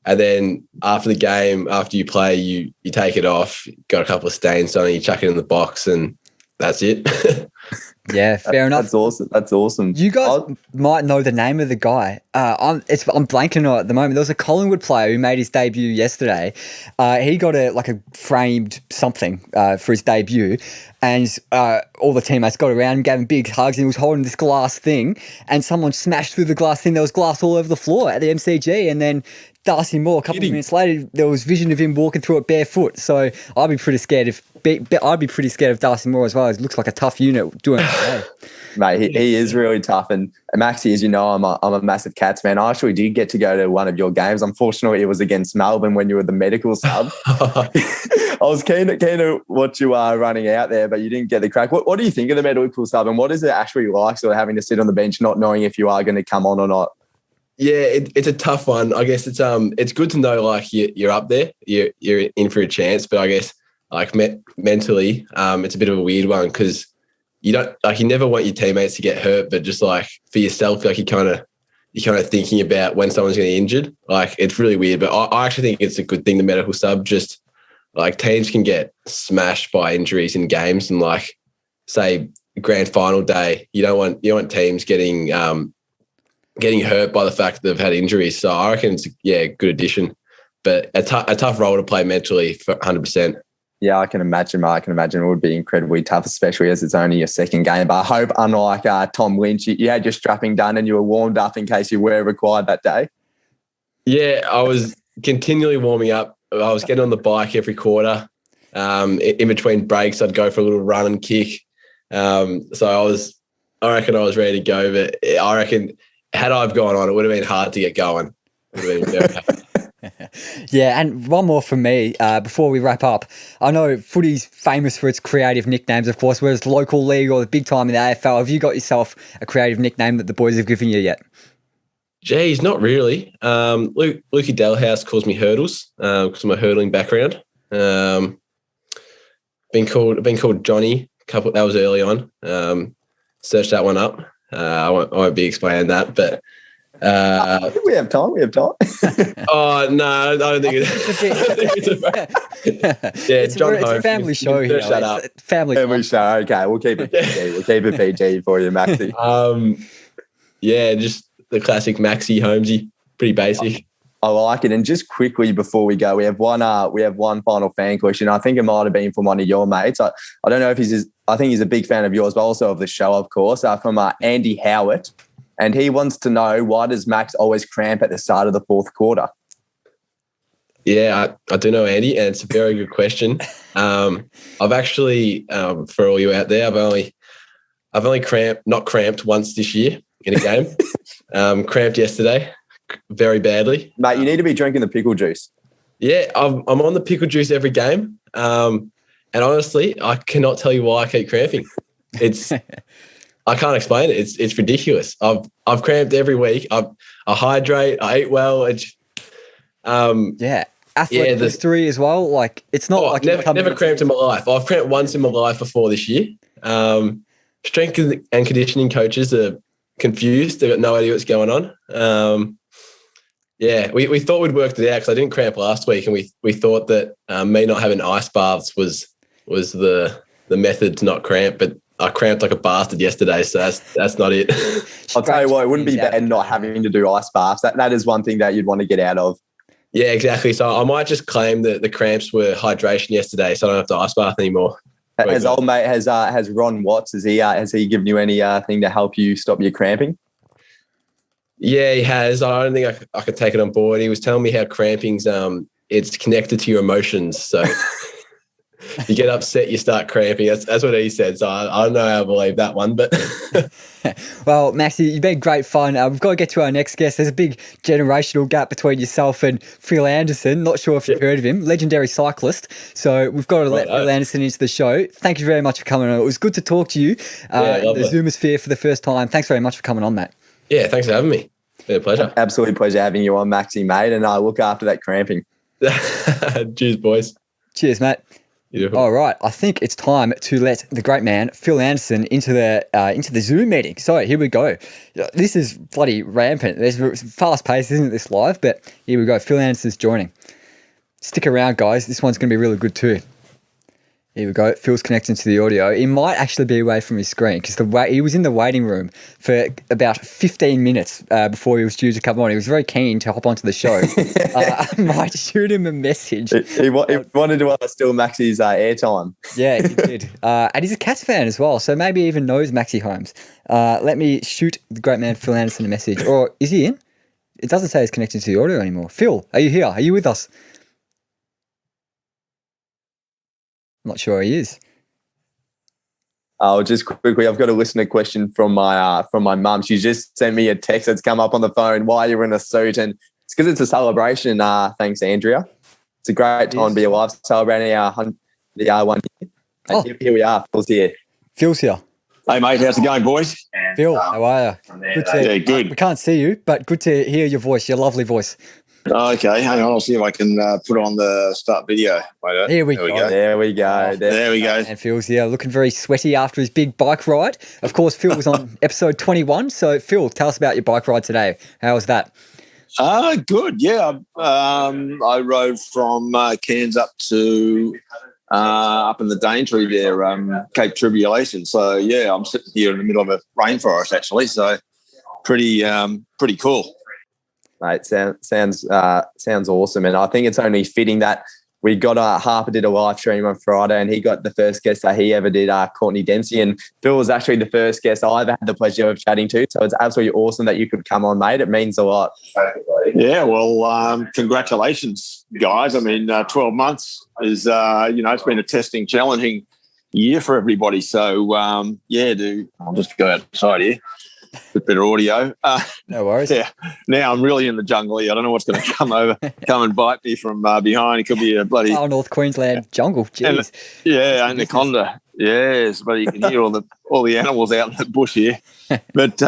then after the game, after you play, you take it off, got a couple of stains on it, you chuck it in the box and that's it. Yeah, fair enough. That's awesome. You guys might know the name of the guy. I'm blanking on it at the moment. There was a Collingwood player who made his debut yesterday. He got a framed something for his debut, and all the teammates got around him, gave him big hugs, and he was holding this glass thing, and someone smashed through the glass thing. There was glass all over the floor at the MCG, and then Darcy Moore, a couple of minutes later, there was vision of him walking through it barefoot. So I'd be pretty scared of Darcy Moore as well. He looks like a tough unit doing it. Mate, he is really tough. And Maxie, as you know, I'm a massive Cats fan. I actually did get to go to one of your games. Unfortunately, it was against Melbourne when you were the medical sub. I was keen to watch you running out there, but you didn't get the crack. What do you think of the medical sub, and what is it actually like sort of having to sit on the bench not knowing if you are going to come on or not? Yeah, it's a tough one. I guess it's good to know like you're up there, you're in for a chance. But I guess like mentally, it's a bit of a weird one because you never want your teammates to get hurt, but just like for yourself, like you're kind of thinking about when someone's getting injured. Like it's really weird, but I actually think it's a good thing, the medical sub. Just like teams can get smashed by injuries in games, and like say grand final day, you don't want teams getting hurt by the fact that they've had injuries. So I reckon it's a good addition, but a tough role to play mentally for 100%. Yeah, I can imagine, mate. I can imagine it would be incredibly tough, especially as it's only your second game. But I hope, unlike Tom Lynch, you had your strapping done and you were warmed up in case you were required that day. Yeah, I was continually warming up. I was getting on the bike every quarter. In between breaks, I'd go for a little run and kick. So I reckon I was ready to go. But I reckon had I gone on, it would have been hard to get going. It would have been very hard. Yeah, and one more from me before we wrap up. I know footy's famous for its creative nicknames, of course, whether it's local league or the big time in the AFL. Have you got yourself a creative nickname that the boys have given you yet? Geez, not really. Lukey Delhouse calls me Hurdles because of my hurdling background. Been called Johnny. That was early on. Searched that one up. I won't be explaining that, but. We have time. Oh no, I don't think it's John It's a family show here. Shut up. Family show. Okay, we'll keep it PG. We'll keep it PG for you, Maxie. Just the classic Maxie Holmesy. Pretty basic. I like it. And just quickly before we go, we have one final fan question. I think it might have been from one of your mates. I don't know if I think he's a big fan of yours, but also of the show, of course. From Andy Howitt. And he wants to know, why does Max always cramp at the start of the fourth quarter? Yeah, I do know, Andy, and it's a very good question. I've actually, for all you out there, I've only not cramped once this year in a game. Cramped yesterday, very badly. Mate, you need to be drinking the pickle juice. Yeah, I'm on the pickle juice every game. And honestly, I cannot tell you why I keep cramping. It's... I can't explain it. It's ridiculous. I've cramped every week. I hydrate. I eat well. Athletic history as well. Like it's not like never cramped in my life. I've cramped once in my life before this year. Strength and conditioning coaches are confused. They've got no idea what's going on. We thought we'd worked it out because I didn't cramp last week, and we thought that me not having ice baths was the method to not cramp, but I cramped like a bastard yesterday, so that's not it. I'll tell you what, it wouldn't be bad not having to do ice baths. That is one thing that you'd want to get out of. Yeah, exactly. So I might just claim that the cramps were hydration yesterday, so I don't have to ice bath anymore. Has old mate has Ron Watts, has he given you any thing to help you stop your cramping? Yeah, he has. I don't think I could take it on board. He was telling me how cramping's it's connected to your emotions. So you get upset, you start cramping. That's what he said. So I don't know how I believe that one, but well, Maxie, you've been great fun. We've got to get to our next guest. There's a big generational gap between yourself and Phil Anderson. Not sure if you've heard of him, legendary cyclist. So we've got to let Phil Anderson into the show. Thank you very much for coming on. It was good to talk to you. The Zoomosphere for the first time. Thanks very much for coming on, Matt. Yeah, thanks for having me. Been a pleasure. Absolute pleasure having you on, Maxie, mate. And look after that cramping. Cheers, boys. Cheers, Matt. Beautiful. All right, I think it's time to let the great man Phil Anderson into the Zoom meeting. So here we go. This is bloody rampant. It's fast paced, isn't it? This live, but here we go. Phil Anderson's joining. Stick around, guys. This one's going to be really good too. Here we go. Phil's connecting to the audio. He might actually be away from his screen because he was in the waiting room for about 15 minutes before he was due to come on. He was very keen to hop onto the show. I might shoot him a message. He wanted to steal Maxie's airtime. Yeah, he did. And he's a Cats fan as well, so maybe he even knows Maxie Holmes. Let me shoot the great man Phil Anderson a message. Or is he in? It doesn't say he's connected to the audio anymore. Phil, are you here? Are you with us? I'm not sure he is. Oh, just quickly, I've got a listener question from my mum. She just sent me a text that's come up on the phone. Why you're in a suit? And it's because it's a celebration. Thanks, Andrea. It's a great time to be alive, celebrating our 1 year. And here we are. Phil's here. Phil's here. Hey, mate. How's it going, boys? Phil, how are you? Good. We can't see you, but good to hear your voice, your lovely voice. Okay, hang on. I'll see if I can put on the start video. Wait, Here we go. There we go. There we go. And Phil's looking very sweaty after his big bike ride. Of course, Phil was on episode 21. So, Phil, tell us about your bike ride today. How was that? Good. Yeah. I rode from Cairns up to up in the Daintree there, Cape Tribulation. So yeah, I'm sitting here in the middle of a rainforest actually. So pretty cool. Mate, sounds awesome, and I think it's only fitting that we got Harper did a live stream on Friday, and he got the first guest that he ever did, Courtenay Dempsey, and Phil was actually the first guest I've had the pleasure of chatting to. So it's absolutely awesome that you could come on, mate. It means a lot. Yeah, well, congratulations, guys. I mean, 12 months is it's been a testing, challenging year for everybody. So I'll just go outside here. A bit of audio. No worries. Yeah. Now I'm really in the jungle here. I don't know what's going to come and bite me from behind. It could be a bloody North Queensland jungle. Jeez. Anaconda. Yes, but you can hear all the animals out in the bush here. But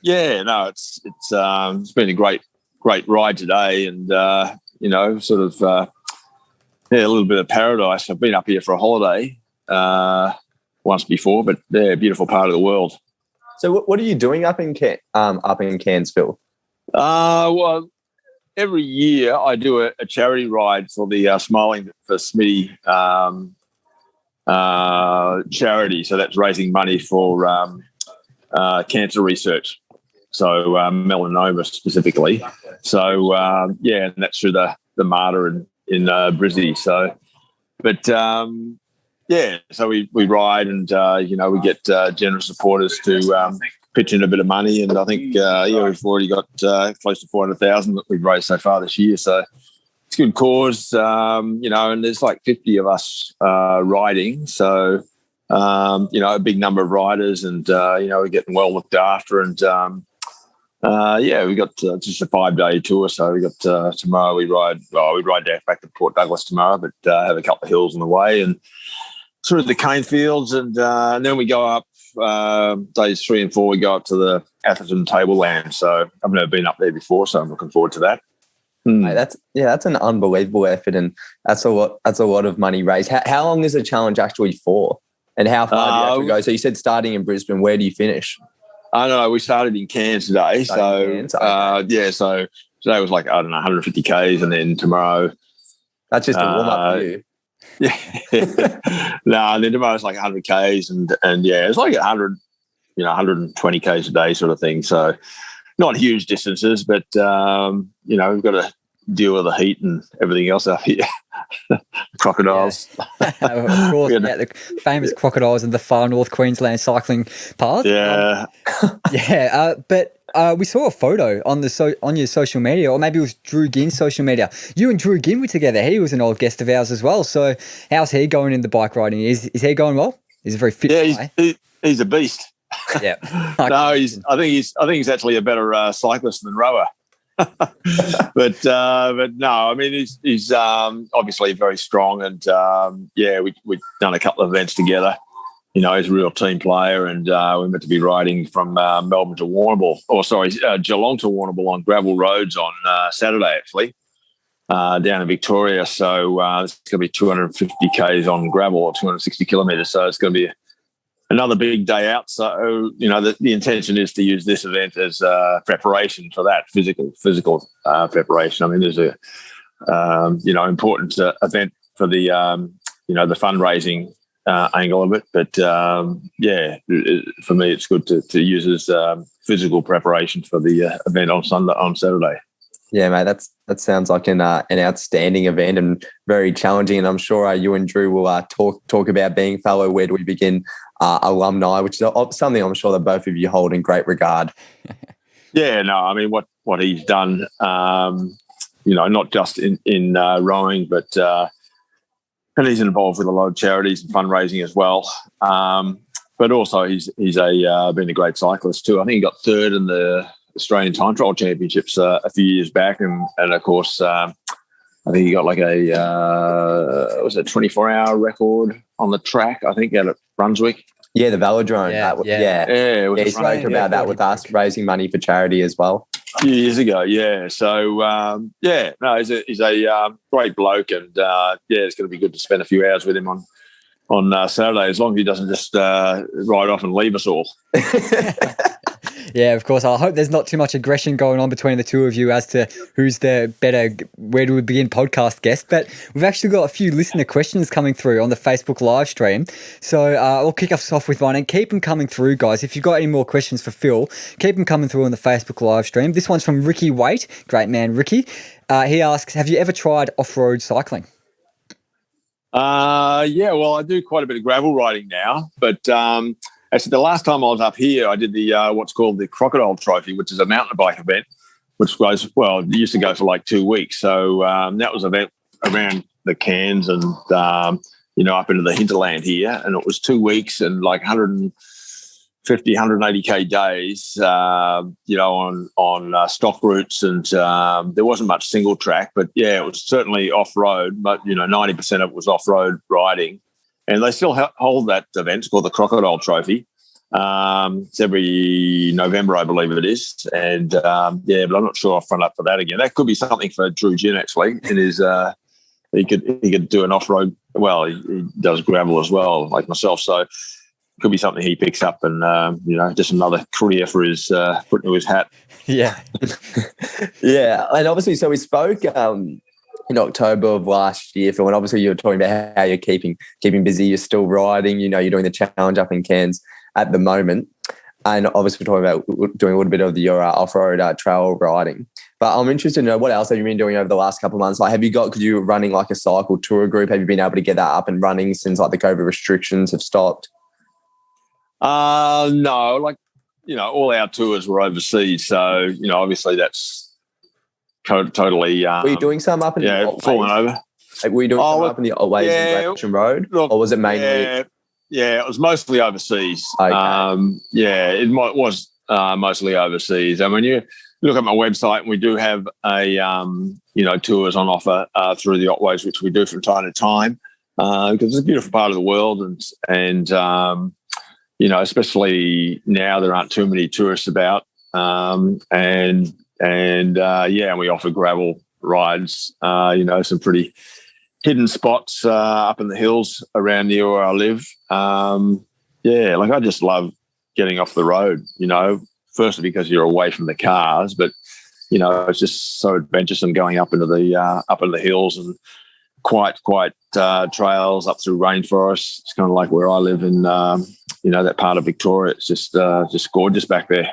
it's been a great ride today, and a little bit of paradise. I've been up here for a holiday once before, but a beautiful part of the world. So what are you doing up in Cairns, Phil? Well, every year I do a charity ride for the Smiling for Smitty charity. So that's raising money for cancer research. So melanoma specifically. So and that's through the Mater in Brizzy. So, but so we ride, and we get generous supporters to pitch in a bit of money, and I think we've already got close to 400,000 that we've raised so far this year. So it's a good cause, and there's like 50 of us riding. So a big number of riders, and we're getting well looked after, and we got just a 5-day tour. So we got tomorrow we ride back to Port Douglas tomorrow, but have a couple of hills on the way, and through the cane fields, and then we go up days 3 and 4. We go up to the Atherton Tableland. So I've never been up there before, so I'm looking forward to that. Mate, that's an unbelievable effort, and that's a lot of money raised. How long is the challenge actually for, and how far do you actually go? So you said starting in Brisbane. Where do you finish? I don't know. We started in Cairns today, so today was like 150 k's, and then tomorrow. That's just a warm up for you. Yeah. And then tomorrow's like 100 k's, and it's like 100, 120 k's a day sort of thing. So not huge distances, but we've got to deal with the heat and everything else up here. Crocodiles. Yeah. Of course, the famous crocodiles in the far North Queensland cycling path. Yeah. But we saw a photo on your social media, or maybe it was Drew Ginn's social media. You and Drew Ginn were together. He was an old guest of ours as well. So how's he going in the bike riding? Is he going well? He's a very fit guy. He's a beast. Yeah. I think he's actually a better cyclist than rower. but no, I mean he's obviously very strong, and we've done a couple of events together. He's a real team player, and we're meant to be riding from Geelong to Warrnambool on gravel roads on Saturday, actually, down in Victoria. So it's going to be 250 k's on gravel, or 260 kilometres. So it's going to be another big day out. So the intention is to use this event as preparation for that physical preparation. I mean, there's a important event for the the fundraising angle of it, but for me it's good to use as physical preparation for the event on Saturday. Yeah, mate, that sounds like an outstanding event and very challenging, and I'm sure you and Drew will talk about being fellow Where Do We Begin alumni, which is something I'm sure that both of you hold in great regard. Yeah, no, I mean what he's done, not just in rowing, but and he's involved with a lot of charities and fundraising as well. But also he's been a great cyclist too. I think he got third in the Australian Time Trial Championships a few years back, and of course I think he got like a 24-hour record on the track, I think, out at Brunswick. Yeah, the velodrome. He spoke about that with us, raising money for charity as well. few years ago, yeah. So, no, he's a great bloke, and it's going to be good to spend a few hours with him on Saturday, as long as he doesn't just ride off and leave us all. Yeah, of course. I hope there's not too much aggression going on between the two of you as to who's the better Where Do We Begin podcast guest. But we've actually got a few listener questions coming through on the Facebook live stream. So I'll kick us off with one, and keep them coming through, guys. If you've got any more questions for Phil, keep them coming through on the Facebook live stream. This one's from Ricky Waite. Great man, Ricky. He asks, have you ever tried off-road cycling? Well, I do quite a bit of gravel riding now, but actually the last time I was up here, I did the what's called the Crocodile Trophy, which is a mountain bike event, which goes, well, it used to go for like 2 weeks. So that was an event around the Cairns and, up into the hinterland here. And it was 2 weeks and like 150, 180K days, on stock routes. And there wasn't much single track, but yeah, it was certainly off-road, but 90% of it was off-road riding. And they still hold that event. It's called the Crocodile Trophy. It's every November, I believe it is. And but I'm not sure I'll front up for that again. That could be something for Drew Gin, actually. It is, he could do an off-road. Well, he does gravel as well, like myself. So it could be something he picks up and, just another career for his, put into his hat. Yeah. Yeah. And obviously, so we spoke in October of last year, Phil, and obviously you were talking about how you're keeping busy. You're still riding, you're doing the challenge up in Cairns at the moment. And obviously we're talking about doing a little bit of your off-road trail riding. But I'm interested to know, what else have you been doing over the last couple of months? Like, because you were running like a cycle tour group, have you been able to get that up and running since like the COVID restrictions have stopped? No, all our tours were overseas. So, obviously that's totally. Were you doing some up in the old falling over? Were you doing some up in the old ways in Great Ocean Road? Look, or was it mainly? Yeah, it was mostly overseas. Okay. It was mostly overseas. I mean, you look at my website, and we do have a tours on offer through the Otways, which we do from time to time, because it's a beautiful part of the world, and especially now there aren't too many tourists about, and we offer gravel rides, some pretty hidden spots up in the hills around near where I live. I just love getting off the road, firstly because you're away from the cars, but, it's just so adventuresome going up into the hills and quite trails up through rainforests. It's kind of like where I live in, that part of Victoria. It's just gorgeous back there.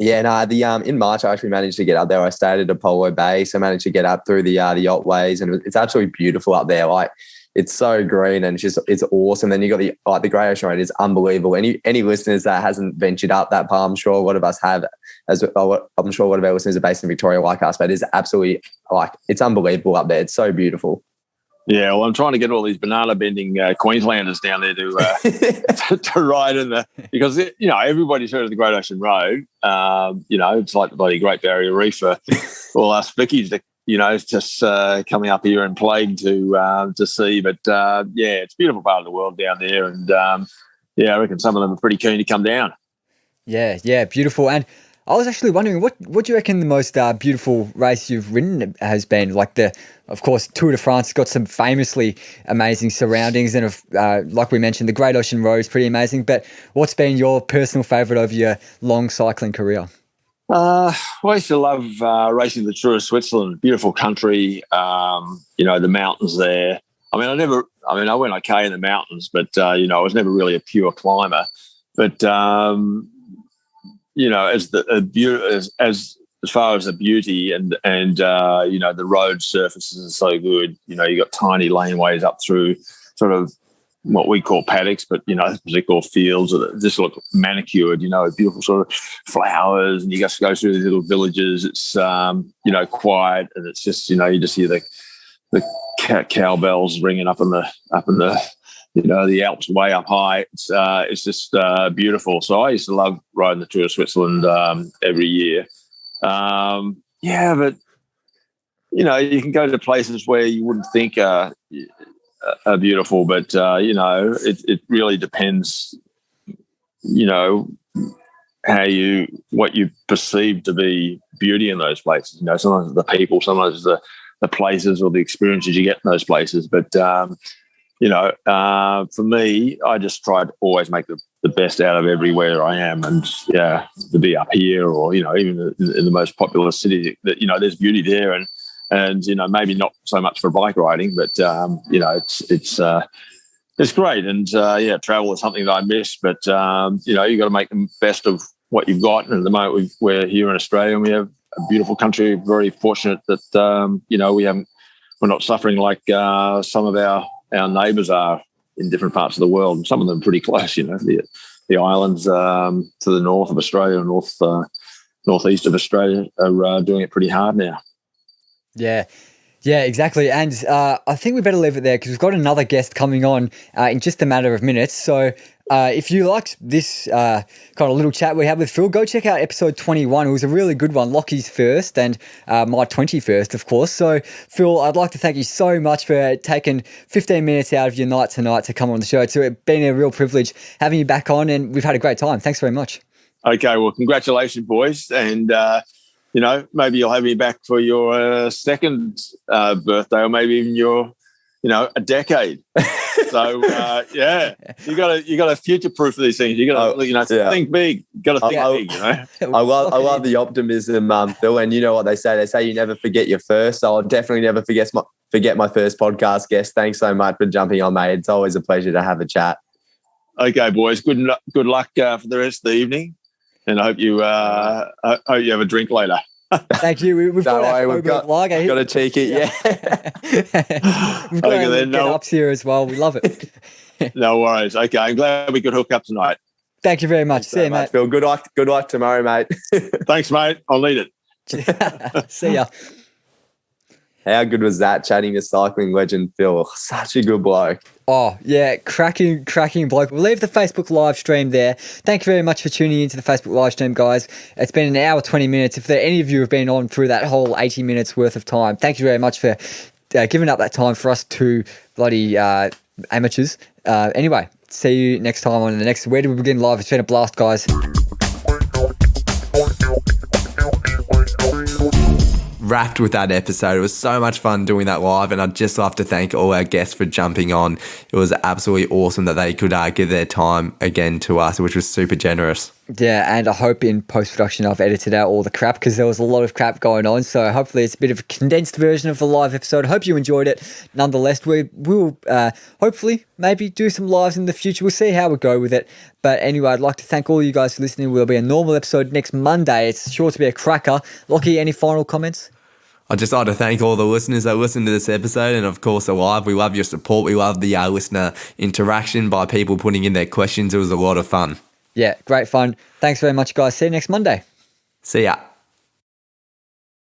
Yeah, no, in March I actually managed to get up there. I stayed at Apollo Bay, so I managed to get up through the Otways, and it's absolutely beautiful up there. Like, it's so green and it's awesome. Then you got the Great Ocean Road is unbelievable. Any listeners that hasn't ventured up that part, I'm sure a lot of us have. I'm sure a lot of our listeners are based in Victoria like us, but it's absolutely it's unbelievable up there. It's so beautiful. Yeah, well, I'm trying to get all these banana bending Queenslanders down there to ride in because everybody's heard of the Great Ocean Road. It's like the bloody Great Barrier Reef for all us Vickies that just coming up here and plagued to see. But it's a beautiful part of the world down there, and I reckon some of them are pretty keen to come down. Yeah, beautiful. And I was actually wondering, what do you reckon the most beautiful race you've ridden has been? Like of course, Tour de France got some famously amazing surroundings, and like we mentioned, the Great Ocean Road is pretty amazing. But what's been your personal favourite of your long cycling career? I used to love racing the Tour of Switzerland. Beautiful country, the mountains there. I went okay in the mountains, but I was never really a pure climber. But as far as the beauty and the road surfaces are so good. You got tiny laneways up through sort of what we call paddocks, but they call fields that just look manicured. Beautiful sort of flowers, and you just go through these little villages. It's quiet, and it's just you just hear the cowbells ringing up in the the Alps way up high. It's just beautiful. So I used to love riding the Tour of Switzerland every year. But you can go to places where you wouldn't think are beautiful, but it really depends. what you perceive to be beauty in those places. You know, sometimes the people, sometimes the places or the experiences you get in those places. But for me, I just try to always make the best out of everywhere I am, and to be up here or even in the most popular cities, that there's beauty there, and maybe not so much for bike riding, but it's great. And travel is something that I miss, but you got to make the best of what you've got. And at the moment we're here in Australia, and we have a beautiful country. Very fortunate that we're not suffering like some of our neighbours are in different parts of the world, and some of them pretty close. The islands to the north of Australia and northeast of Australia are doing it pretty hard now. Yeah, exactly. And I think we better leave it there because we've got another guest coming on in just a matter of minutes. So if you liked this kind of little chat we had with Phil, go check out episode 21. It was a really good one, Lockie's first and my 21st, of course. So Phil, I'd like to thank you so much for taking 15 minutes out of your night tonight to come on the show. It's been a real privilege having you back on, and we've had a great time. Thanks very much. Okay, well, congratulations, boys. And maybe you'll have me back for your second birthday, or maybe even your, a decade. So you got to future proof these things. You got to think big. You got to think big. I love the optimism, Phil. And you know what they say? They say you never forget your first. So I'll definitely never forget my first podcast guest. Thanks so much for jumping on, mate. It's always a pleasure to have a chat. Okay, boys. Good luck for the rest of the evening. And I hope you hope you have a drink later. Thank you. We've got lager here. Got a cheeky, yeah. We've got get-ups here as well. We love it. No worries. Okay, I'm glad we could hook up tonight. Thank you very much. See you, mate. Phil, good luck tomorrow, mate. Thanks, mate. I'll need it. See ya. How good was that, chatting to cycling legend Phil? Such a good bloke. Oh, yeah, cracking bloke. We'll leave the Facebook live stream there. Thank you very much for tuning into the Facebook live stream, guys. It's been an hour, 20 minutes. If any of you have been on through that whole 80 minutes worth of time, thank you very much for giving up that time for us two bloody amateurs. Anyway, see you next time on the next Where Do We Begin Live. It's been a blast, guys. Wrapped with that episode. It was so much fun doing that live, and I'd just love to thank all our guests for jumping on. It was absolutely awesome that they could give their time again to us, which was super generous. Yeah, and I hope in post-production I've edited out all the crap, because there was a lot of crap going on, so hopefully it's a bit of a condensed version of the live episode. I hope you enjoyed it. Nonetheless, we'll hopefully maybe do some lives in the future. We'll see how we go with it. But anyway, I'd like to thank all you guys for listening. There'll be a normal episode next Monday. It's sure to be a cracker. Lockie, any final comments? I'd just like to thank all the listeners that listened to this episode, and of course alive. We love your support. We love the listener interaction by people putting in their questions. It was a lot of fun. Yeah, great fun. Thanks very much, guys. See you next Monday. See ya.